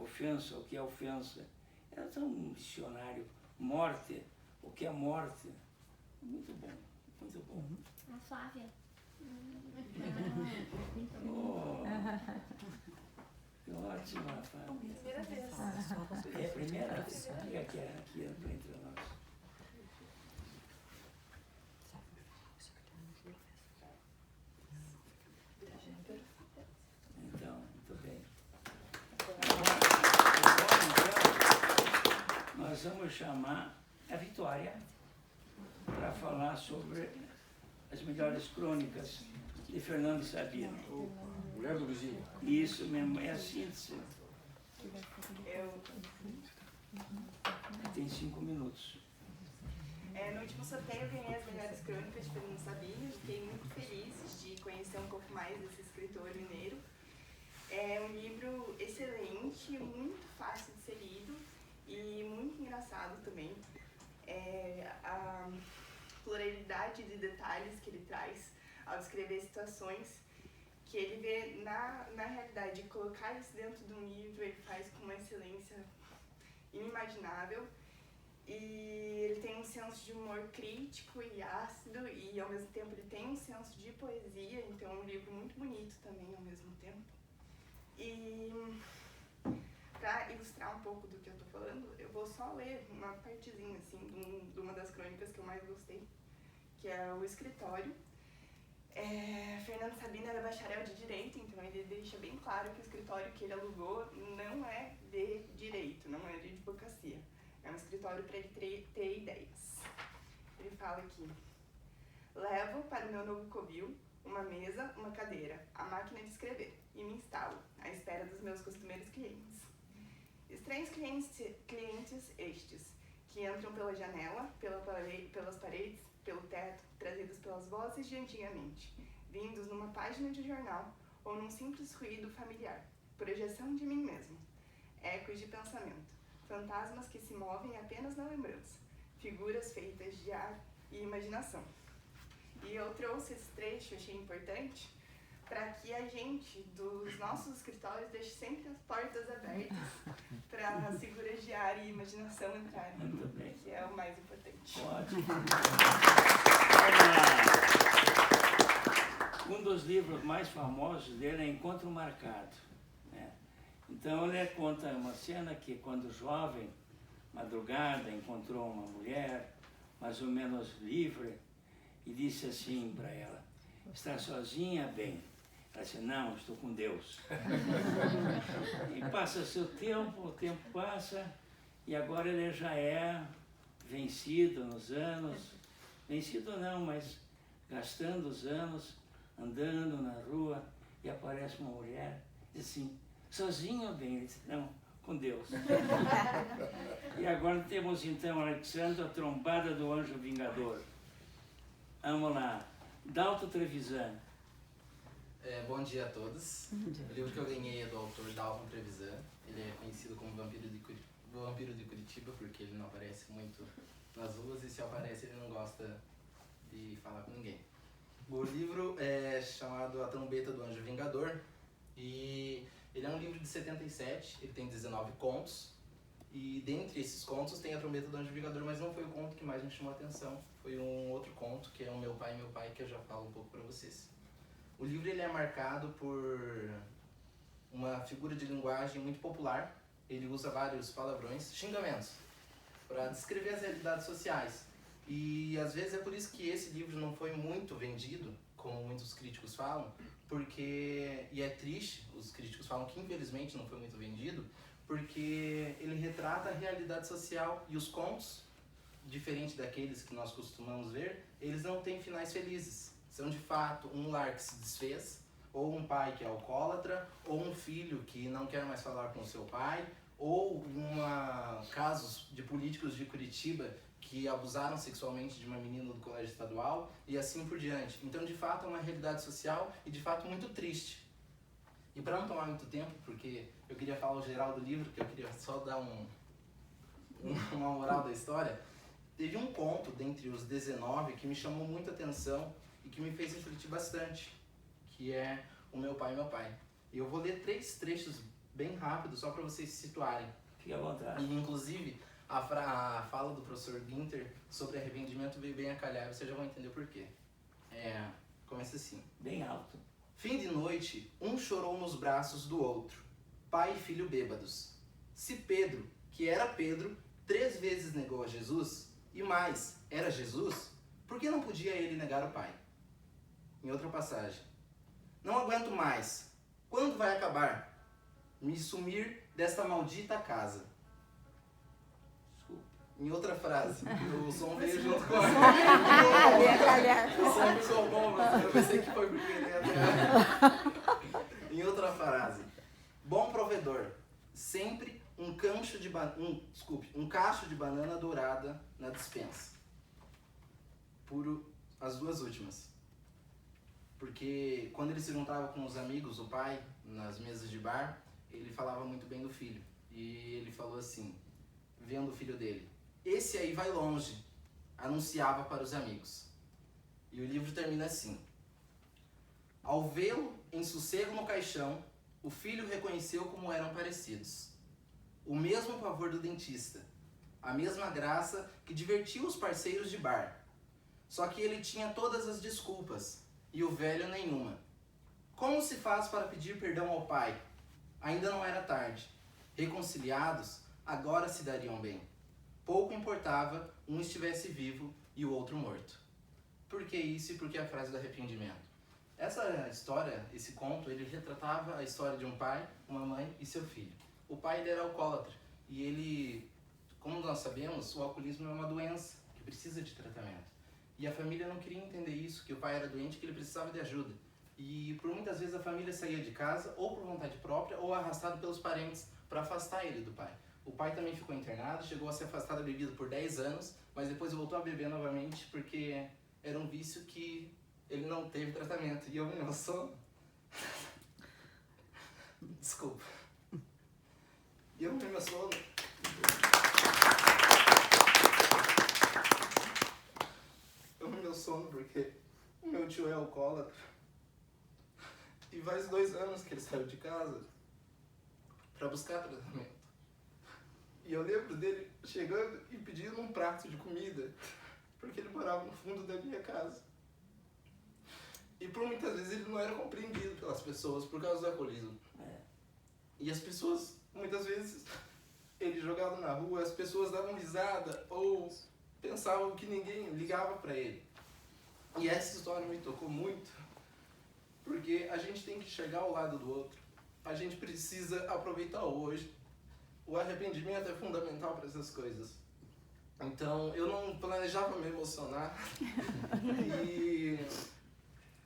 ofensa, o que é ofensa. É um dicionário. Morte, o que é morte. Muito bom, muito bom. A Flávia. Oh, que ótima, Flávia. Primeira vez. É a primeira vez que é aqui entre nós. Então, muito bem. Então, nós vamos chamar a Vitória para falar sobre as melhores crônicas de Fernando Sabino. Mulher do vizinho. Isso mesmo, é a síntese. Tem 5 minutos. No último sorteio eu ganhei as melhores crônicas de Fernando Sabino. Fiquei muito feliz de conhecer um pouco mais desse escritor mineiro. É um livro excelente, muito fácil de ser lido e muito engraçado também. A pluralidade de detalhes que ele traz ao descrever situações que ele vê na realidade, colocar isso dentro de um livro, ele faz com uma excelência inimaginável. E ele tem um senso de humor crítico e ácido, e ao mesmo tempo ele tem um senso de poesia, então é um livro muito bonito também ao mesmo tempo. E para ilustrar um pouco do que eu tô falando, eu vou só ler uma partezinha assim de uma das crônicas que eu mais gostei, que é O Escritório. Fernando Sabino era bacharel de Direito, então ele deixa bem claro que o escritório que ele alugou não é de Direito, não é de advocacia. É um escritório para ele ter ideias. Ele fala aqui: levo para o meu novo covil uma mesa, uma cadeira, a máquina de escrever, e me instalo, à espera dos meus costumeiros clientes. Estranhos clientes estes, que entram pela janela, pelas paredes, pelo teto, trazidos pelas vozes de antigamente, vindos numa página de jornal ou num simples ruído familiar, projeção de mim mesmo, ecos de pensamento, fantasmas que se movem apenas na lembrança, figuras feitas de ar e imaginação. E eu trouxe esse trecho, achei importante, para que a gente, dos nossos escritórios, deixe sempre as portas abertas para as figuras de ar e imaginação entrarem, que é o mais importante. Ótimo. Um dos livros mais famosos dele é Encontro Marcado, né? Então ele conta uma cena que quando jovem, madrugada, encontrou uma mulher mais ou menos livre, e disse assim para ela: está sozinha? Bem. Ela disse: não, estou com Deus. E passa-se o tempo passa, e agora ele já é vencido nos anos, vencido não, mas gastando os anos, andando na rua, e aparece uma mulher, diz assim: sozinho? Bem. Ele disse: não, com Deus. E agora temos então Alexandre, a trombada do anjo vingador. Vamos lá, Dalto Trevisan. Bom dia a todos. O livro que eu ganhei é do autor Dalton Trevisan. Ele é conhecido como Vampiro de Curitiba porque ele não aparece muito nas ruas e se aparece ele não gosta de falar com ninguém. O livro é chamado A Trombeta do Anjo Vingador e ele é um livro de 77, ele tem 19 contos e dentre esses contos tem A Trombeta do Anjo Vingador, mas não foi o conto que mais me chamou a atenção, foi um outro conto que é o Meu Pai, que eu já falo um pouco para vocês. O livro ele é marcado por uma figura de linguagem muito popular, ele usa vários palavrões, xingamentos, para descrever as realidades sociais. E às vezes é por isso que esse livro não foi muito vendido, como muitos críticos falam, porque, e é triste, os críticos falam que infelizmente não foi muito vendido, porque ele retrata a realidade social e os contos, diferente daqueles que nós costumamos ver, eles não têm finais felizes. São de fato um lar que se desfez, ou um pai que é alcoólatra, ou um filho que não quer mais falar com o seu pai, ou casos de políticos de Curitiba que abusaram sexualmente de uma menina do colégio estadual e assim por diante. Então, de fato, é uma realidade social e, de fato, muito triste. E para não tomar muito tempo, porque eu queria falar o geral do livro, que eu queria só dar uma moral da história, teve um conto dentre os 19 que me chamou muita atenção e que me fez refletir bastante, que é O Meu Pai, E eu vou ler 3 trechos bem rápidos, só para vocês se situarem. Fique à vontade. E, inclusive, a fala do professor Ginter sobre arrependimento veio bem a calhar, vocês já vão entender por quê. Começa assim. Bem alto. Fim de noite, um chorou nos braços do outro, pai e filho bêbados. Se Pedro, que era Pedro, 3 vezes negou a Jesus, e mais, era Jesus, por que não podia ele negar o pai? Em outra passagem. Não aguento mais. Quando vai acabar? Me sumir desta maldita casa. Em outra frase, o som veio junto com o som ficou bom, mas eu pensei que foi porque ele ia atrás. Em outra frase, bom provedor, sempre um cacho de banana dourada na despensa. Puro as 2 últimas. Porque quando ele se juntava com os amigos, o pai, nas mesas de bar, ele falava muito bem do filho. E ele falou assim, vendo o filho dele: esse aí vai longe, anunciava para os amigos. E o livro termina assim. Ao vê-lo em sossego no caixão, o filho reconheceu como eram parecidos. O mesmo pavor do dentista, a mesma graça que divertia os parceiros de bar. Só que ele tinha todas as desculpas, e o velho nenhuma. Como se faz para pedir perdão ao pai? Ainda não era tarde. Reconciliados, agora se dariam bem. Pouco importava um estivesse vivo e o outro morto. Por que isso e por que a frase do arrependimento? Essa história, esse conto, ele retratava a história de um pai, uma mãe e seu filho. O pai ele era alcoólatra e ele, como nós sabemos, o alcoolismo é uma doença que precisa de tratamento. E a família não queria entender isso, que o pai era doente, que ele precisava de ajuda. E por muitas vezes a família saía de casa ou por vontade própria ou arrastado pelos parentes para afastar ele do pai. O pai também ficou internado, chegou a se afastar da bebida por 10 anos, mas depois voltou a beber novamente porque era um vício que ele não teve tratamento. E eu me emociono. Desculpa. E eu me emociono. Eu me emociono porque o meu tio é alcoólatra. E faz 2 anos que ele saiu de casa para buscar tratamento. E eu lembro dele chegando e pedindo um prato de comida, porque ele morava no fundo da minha casa. E por muitas vezes ele não era compreendido pelas pessoas por causa do alcoolismo. E as pessoas, muitas vezes, ele jogava na rua, as pessoas davam risada ou pensava que ninguém ligava para ele. E essa história me tocou muito, porque a gente tem que chegar ao lado do outro. A gente precisa aproveitar o hoje. O arrependimento é fundamental para essas coisas. Então, eu não planejava me emocionar. E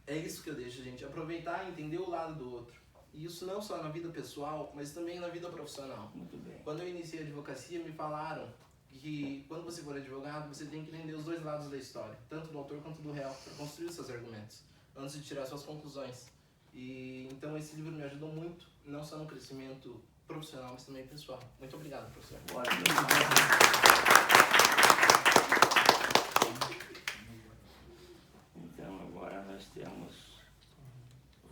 é isso que eu deixo, gente. Aproveitar e entender o lado do outro. E isso não só na vida pessoal, mas também na vida profissional. Muito bem. Quando eu iniciei a advocacia, me falaram que quando você for advogado, você tem que entender os dois lados da história, tanto do autor quanto do réu, para construir os seus argumentos, antes de tirar suas conclusões. E então esse livro me ajudou muito, não só no crescimento profissional, mas também pessoal. Muito obrigado, professor. Então agora nós temos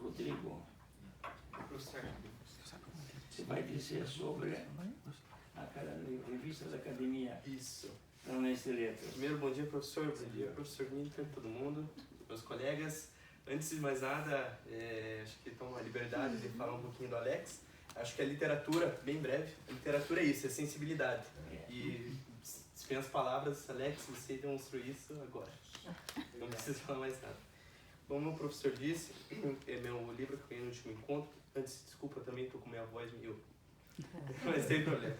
Rodrigo. Professor, Você vai dizer sobre a revista da Academia isso. Paranaense de Letras. Primeiro, bom dia, professor. Bom dia, professor Winter, todo mundo, meus colegas. Antes de mais nada, acho que tomo a liberdade de falar um pouquinho do Alex. Acho que a literatura, bem breve, a literatura é isso, é sensibilidade. E dispenso palavras, Alex, você demonstrou isso agora. Não preciso falar mais nada. Como o professor disse, é meu livro que eu ganhei no último encontro. Antes, desculpa, também estou com minha voz meio... Mas tem problema.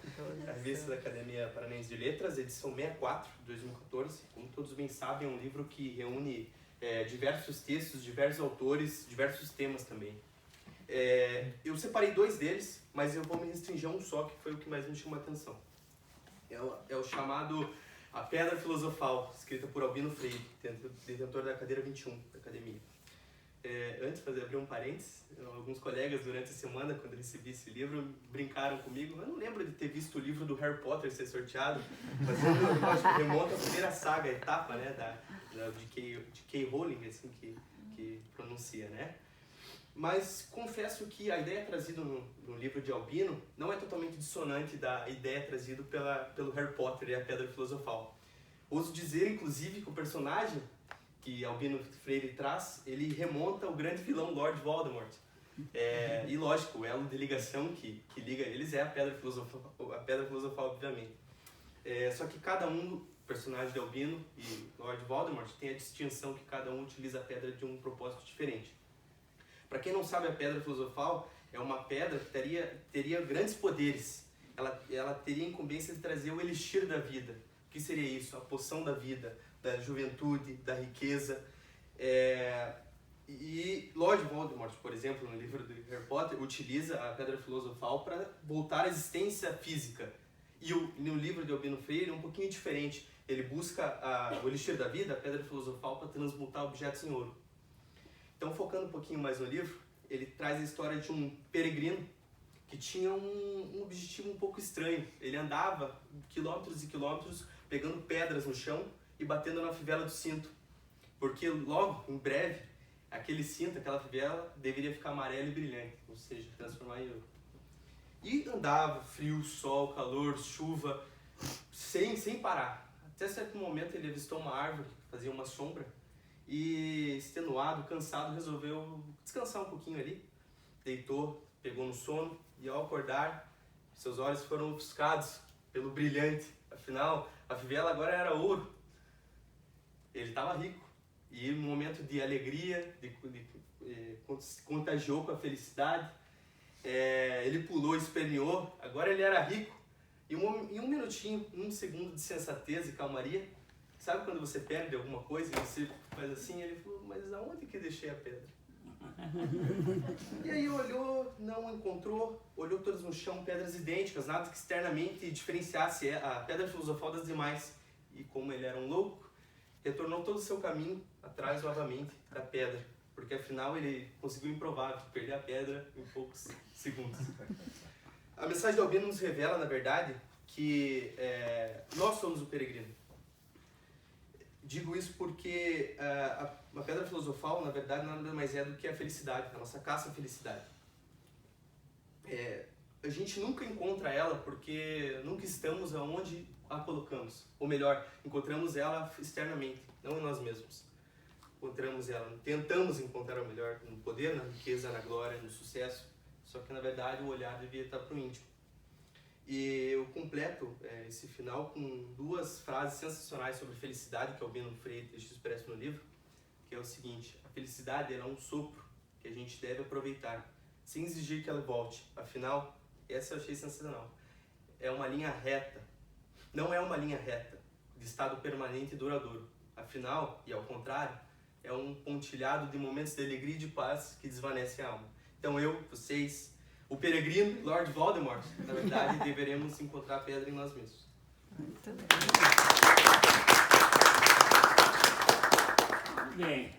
A revista da Academia Paranaense de Letras, edição 64, de 2014. Como todos bem sabem, é um livro que reúne diversos textos, diversos autores, diversos temas também. Eu separei 2 deles, mas eu vou me restringir a um só, que foi o que mais me chamou a atenção. É o chamado A Pedra Filosofal, escrita por Albino Freire, detentor da cadeira 21 da Academia. Antes de abrir um parênteses, alguns colegas durante a semana, quando eu recebi esse livro, brincaram comigo. Eu não lembro de ter visto o livro do Harry Potter ser sorteado, mas eu acho que remonta à primeira saga, a etapa, né, de J.K. Rowling, assim que pronuncia, né? Mas confesso que a ideia trazida no livro de Albino não é totalmente dissonante da ideia trazida pelo Harry Potter e a Pedra Filosofal. Ouso dizer, inclusive, que o personagem que Albino Freire traz, ele remonta ao grande vilão Lord Voldemort. E lógico, o elo de ligação que liga eles é a Pedra Filosofal, obviamente. Só que cada um, personagem de Albino e Lord Voldemort, tem a distinção que cada um utiliza a pedra de um propósito diferente. Para quem não sabe, a Pedra Filosofal é uma pedra que teria grandes poderes. Ela teria a incumbência de trazer o elixir da vida. O que seria isso? A poção da vida, da juventude, da riqueza. E Lord Voldemort, por exemplo, no livro do Harry Potter, utiliza a Pedra Filosofal para voltar à existência física. E no livro de Albino Freire é um pouquinho diferente. Ele busca o elixir da vida, a Pedra Filosofal, para transmutar objetos em ouro. Então, focando um pouquinho mais no livro, ele traz a história de um peregrino que tinha um objetivo um pouco estranho. Ele andava quilômetros e quilômetros pegando pedras no chão e batendo na fivela do cinto. Porque logo, em breve, aquele cinto, aquela fivela, deveria ficar amarela e brilhante, ou seja, transformar em ouro. E andava, frio, sol, calor, chuva, sem parar. Até certo momento ele avistou uma árvore que fazia uma sombra e, extenuado, cansado, resolveu descansar um pouquinho ali. Deitou, pegou no sono e, ao acordar, seus olhos foram ofuscados pelo brilhante. Afinal, a fivela agora era ouro. Ele estava rico e, no momento de alegria, contagiou com a felicidade. Ele pulou, esperneou, agora ele era rico. E em um minutinho, um segundo de sensatez e calmaria, sabe quando você perde alguma coisa e você faz assim? Ele falou, mas aonde que deixei a pedra? E aí olhou, não encontrou, olhou todas no chão, pedras idênticas, nada que externamente diferenciasse a Pedra Filosofal das demais. E como ele era um louco, retornou todo o seu caminho atrás novamente da pedra, porque afinal ele conseguiu o improvável, perder a pedra em poucos segundos. A mensagem de Albino nos revela, na verdade, que nós somos o peregrino. Digo isso porque a Pedra Filosofal, na verdade, nada mais é do que a felicidade, a nossa caça à felicidade. A gente nunca encontra ela porque nunca estamos aonde a colocamos. Ou melhor, encontramos ela externamente, não em nós mesmos. Encontramos ela, tentamos encontrar o melhor no poder, na riqueza, na glória, no sucesso. Só que, na verdade, o olhar devia estar para o íntimo. E eu completo esse final com duas frases sensacionais sobre felicidade que Albino Freire deixa expresso no livro, que é o seguinte: a felicidade é um sopro que a gente deve aproveitar, sem exigir que ela volte. Afinal, essa eu achei sensacional. É uma linha reta. Não é uma linha reta de estado permanente e duradouro. Afinal, e ao contrário, é um pontilhado de momentos de alegria e de paz que desvanece a alma. Então eu, vocês, o peregrino, Lord Voldemort, na verdade, deveremos encontrar pedra em nós mesmos. Muito bem.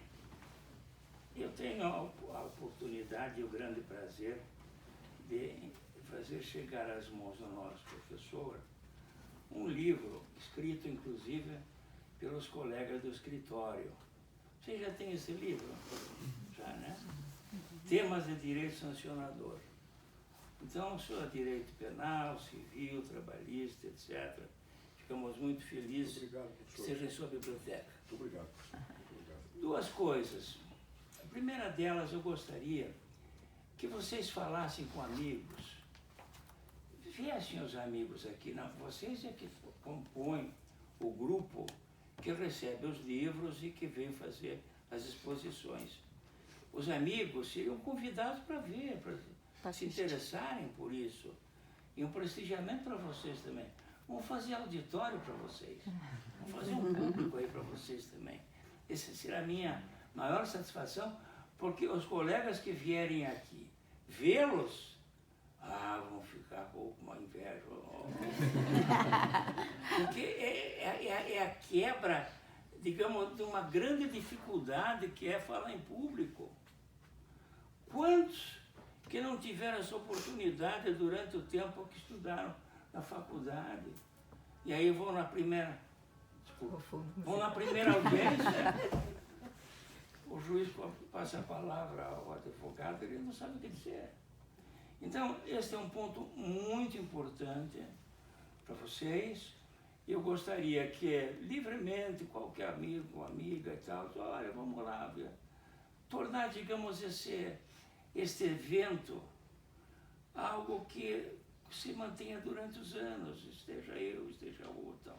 Eu tenho a oportunidade e o grande prazer de fazer chegar às mãos do nosso professor um livro, escrito inclusive pelos colegas do escritório. Você já tem esse livro? Já, né? Temas de direito sancionador. Então, só direito penal, civil, trabalhista, etc. Ficamos muito felizes que seja em sua biblioteca. Muito obrigado. Duas coisas. A primeira delas, eu gostaria que vocês falassem com amigos. Viessem os amigos aqui. Não, vocês é que compõem o grupo que recebe os livros e que vem fazer as exposições. Os amigos seriam convidados para ver, para se interessarem por isso. E um prestigiamento para vocês também. Vamos fazer auditório para vocês. Vamos fazer um público aí para vocês também. Essa será a minha maior satisfação, porque os colegas que vierem aqui vê-los, vão ficar com uma inveja. Porque é a quebra, digamos, de uma grande dificuldade que é falar em público. Quantos que não tiveram essa oportunidade durante o tempo que estudaram na faculdade? E aí vão na primeira, vão na primeira audiência, o juiz passa a palavra ao advogado, ele não sabe o que dizer. Então, esse é um ponto muito importante para vocês. Eu gostaria que, livremente, qualquer amigo, amiga e tal, olha, vamos lá, ver, tornar, digamos, este evento algo que se mantenha durante os anos, esteja eu, esteja o outro.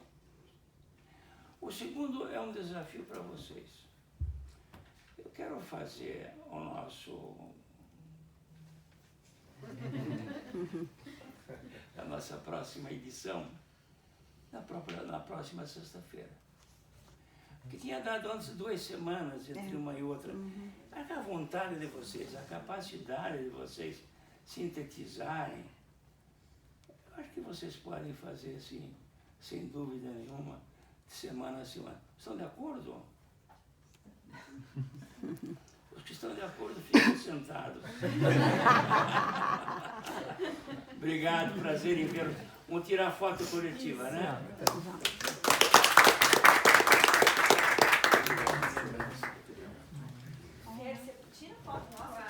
O segundo é um desafio para vocês. Eu quero fazer o nosso... a nossa próxima edição na próxima sexta-feira. Que tinha dado antes 2 semanas entre uma e outra. A vontade de vocês, a capacidade de vocês sintetizarem, eu acho que vocês podem fazer assim, sem dúvida nenhuma, de semana a semana. Estão de acordo? Os que estão de acordo ficam sentados. Obrigado, prazer em vê-los. Vamos tirar foto coletiva, né? Tira foto nossa.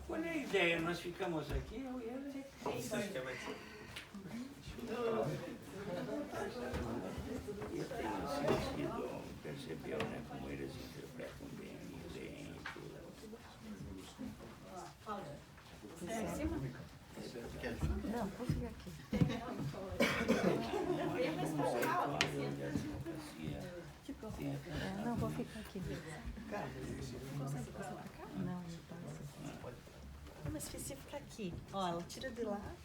Qual é a ideia? Nós ficamos aqui, eu e ele. Eu tenho sentido, percebeu, né, como eles interpretam bem, leem tudo. Em cima? Não, vou ficar aqui. Não, vou ficar aqui. Consegue passar pra cá? Não, não passa. Mas se ficar aqui, ó, ela tira de lá.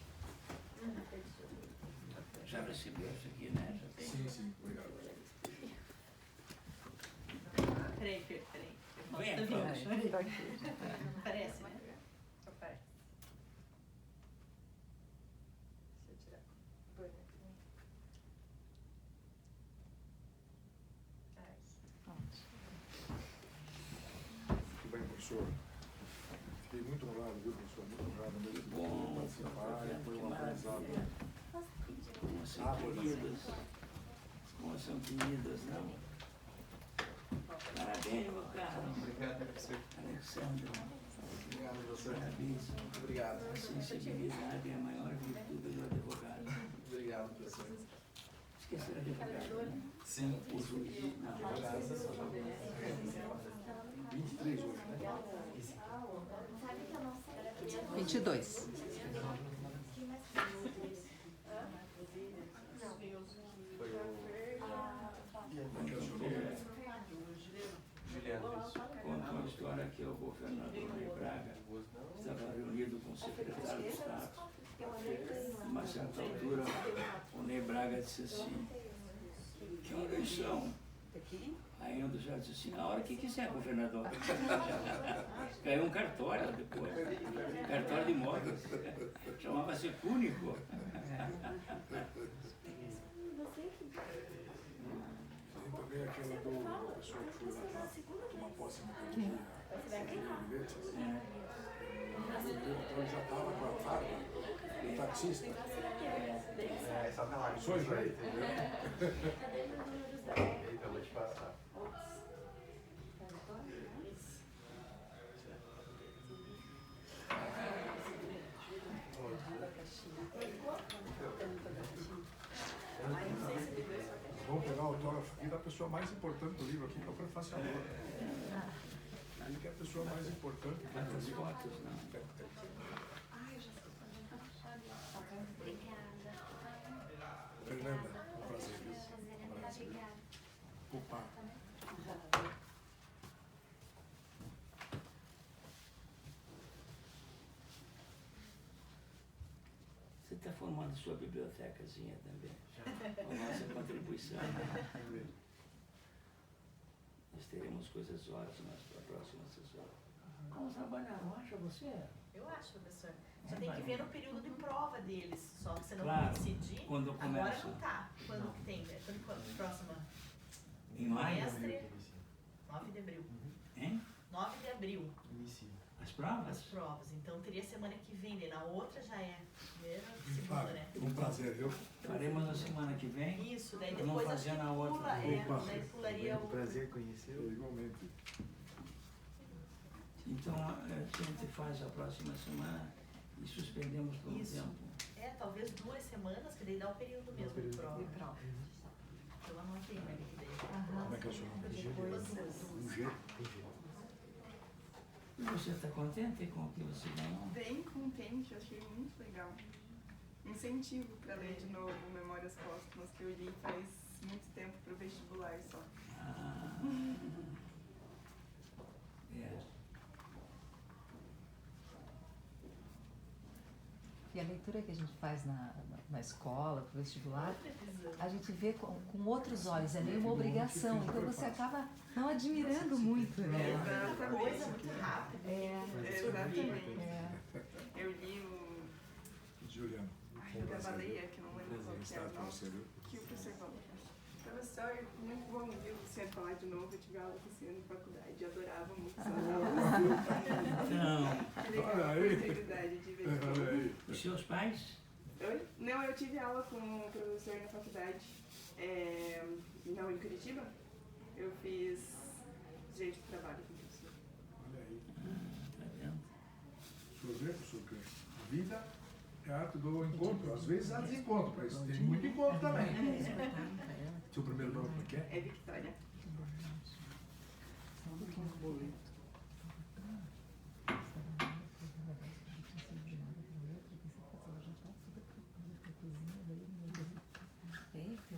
Já recebeu isso aqui, né? Já tem? Sim, obrigado. Peraí. Vem, Parece, né? Tudo bem, professor? Fiquei muito honrado, viu, professor? Muito honrado mesmo de participar. Foi um aprendizado. Como são queridas, não? Parabéns, meu caro. Obrigado, professor. Alexandre. Obrigado, professor. Parabéns. Obrigado. A sensibilidade é a maior virtude do advogado. Obrigado, professor. Esqueci do advogado. Sim. O juiz. Não, Advogado. 23 hoje, né? 22. Conta uma história que o governador Ney Braga estava reunido com o secretário de Estado. Numa certa altura, o Ney Braga disse assim: que horas são? Aí um dos já disse assim: a hora que quiser, governador. Caiu um cartório depois, cartório de imóveis. Chamava-se Cúnico. Tem também aquela do pessoal que foi lá tomar posse na pandemia. Ele já estava com a farda, o taxista. Só pela Só isso aí? Eita, eu vou te passar. Vamos pegar o autógrafo aqui da pessoa mais importante do livro aqui, que é o prefaciador. Ele que é a pessoa mais importante do Quantas livro. fotos, não? Fernanda, um prazer. Um prazer. Opa. Você está formando sua bibliotecazinha também. Com a nossa contribuição. Nós teremos coisas ótimas para a próxima sessão. Vamos trabalhar, não acha você? Eu acho, professor. Só tem que ver no período de prova deles, só que você não Claro, pode decidir. quando Agora começa. não tá. Quando que tem? Quando próxima? Em maio? Semestre? 9 de abril. Hein? 9 de abril. As provas? As provas. Então teria semana que vem, daí na outra já é primeira, segunda, né? Um prazer, viu? Faremos na semana que vem. Isso, daí Vamos depois acho fazer que na outra. pula, daí pularia o... Prazer conhecê-lo. Igualmente. Então, a gente faz a próxima semana e suspendemos por um Isso. tempo. É, talvez 2 semanas, que daí dá o período mesmo de prova. Eu anotei, né? Que daí. Como é que é o seu nome? Um G. E você está contente com o que você ganhou? Bem contente, achei muito legal. Incentivo para ler de novo Memórias Póstumas, que eu li faz muito tempo para o vestibular só. Ah, é. E a leitura que a gente faz na escola, pro vestibular, a gente vê com outros olhos, é meio uma obrigação, então você acaba não admirando muito, né? Exatamente. Coisa muito rápida. Exatamente. É. Eu li o Juliano. da baleia, que eu não lembro qual que é o nome, que o professor falou. Professor, muito bom ouvir o senhor falar de novo. Eu tive aula com o senhor na faculdade, adorava muito suas aulas. Não. Que legal, Olha aí. oportunidade de ver. Olha aí. Os seus pais? Oi? Não, eu tive aula com o professor na faculdade, não, em Curitiba. Eu fiz jeito de trabalho com o professor. Olha aí. Tá vendo? O senhor vê, professor, que a vida é a arte do encontro. Às vezes há desencontro, mas tem muito encontro também. Seu primeiro nome, como é que é? É Victoria.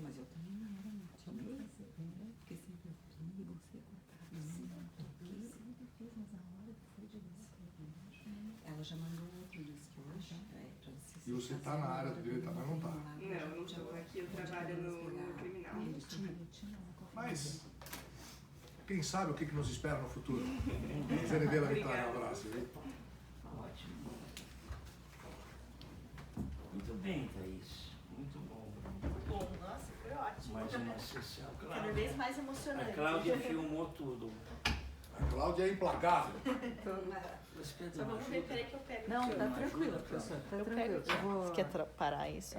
Mas eu também não era muito tímida, porque sempre eu vi você ela já mandou outro disco hoje. E você está na área do direito, mas não está. Não, não estou. Aqui eu trabalho no criminal. Mas, quem sabe o que nos espera no futuro? Zenedeira Vitória, um abraço. Viu? Ótimo. Muito bem, Thaís. Muito bom. Bom, nossa, foi ótimo. Mais uma sessão. Cada vez mais emocionante. A Cláudia filmou tudo. A Cláudia é implacável. Você Só vamos ver, peraí que eu pego. Não, Você tá não tranquilo, ajuda, professor. Tá Eu tranquilo. pego. Você quer parar isso?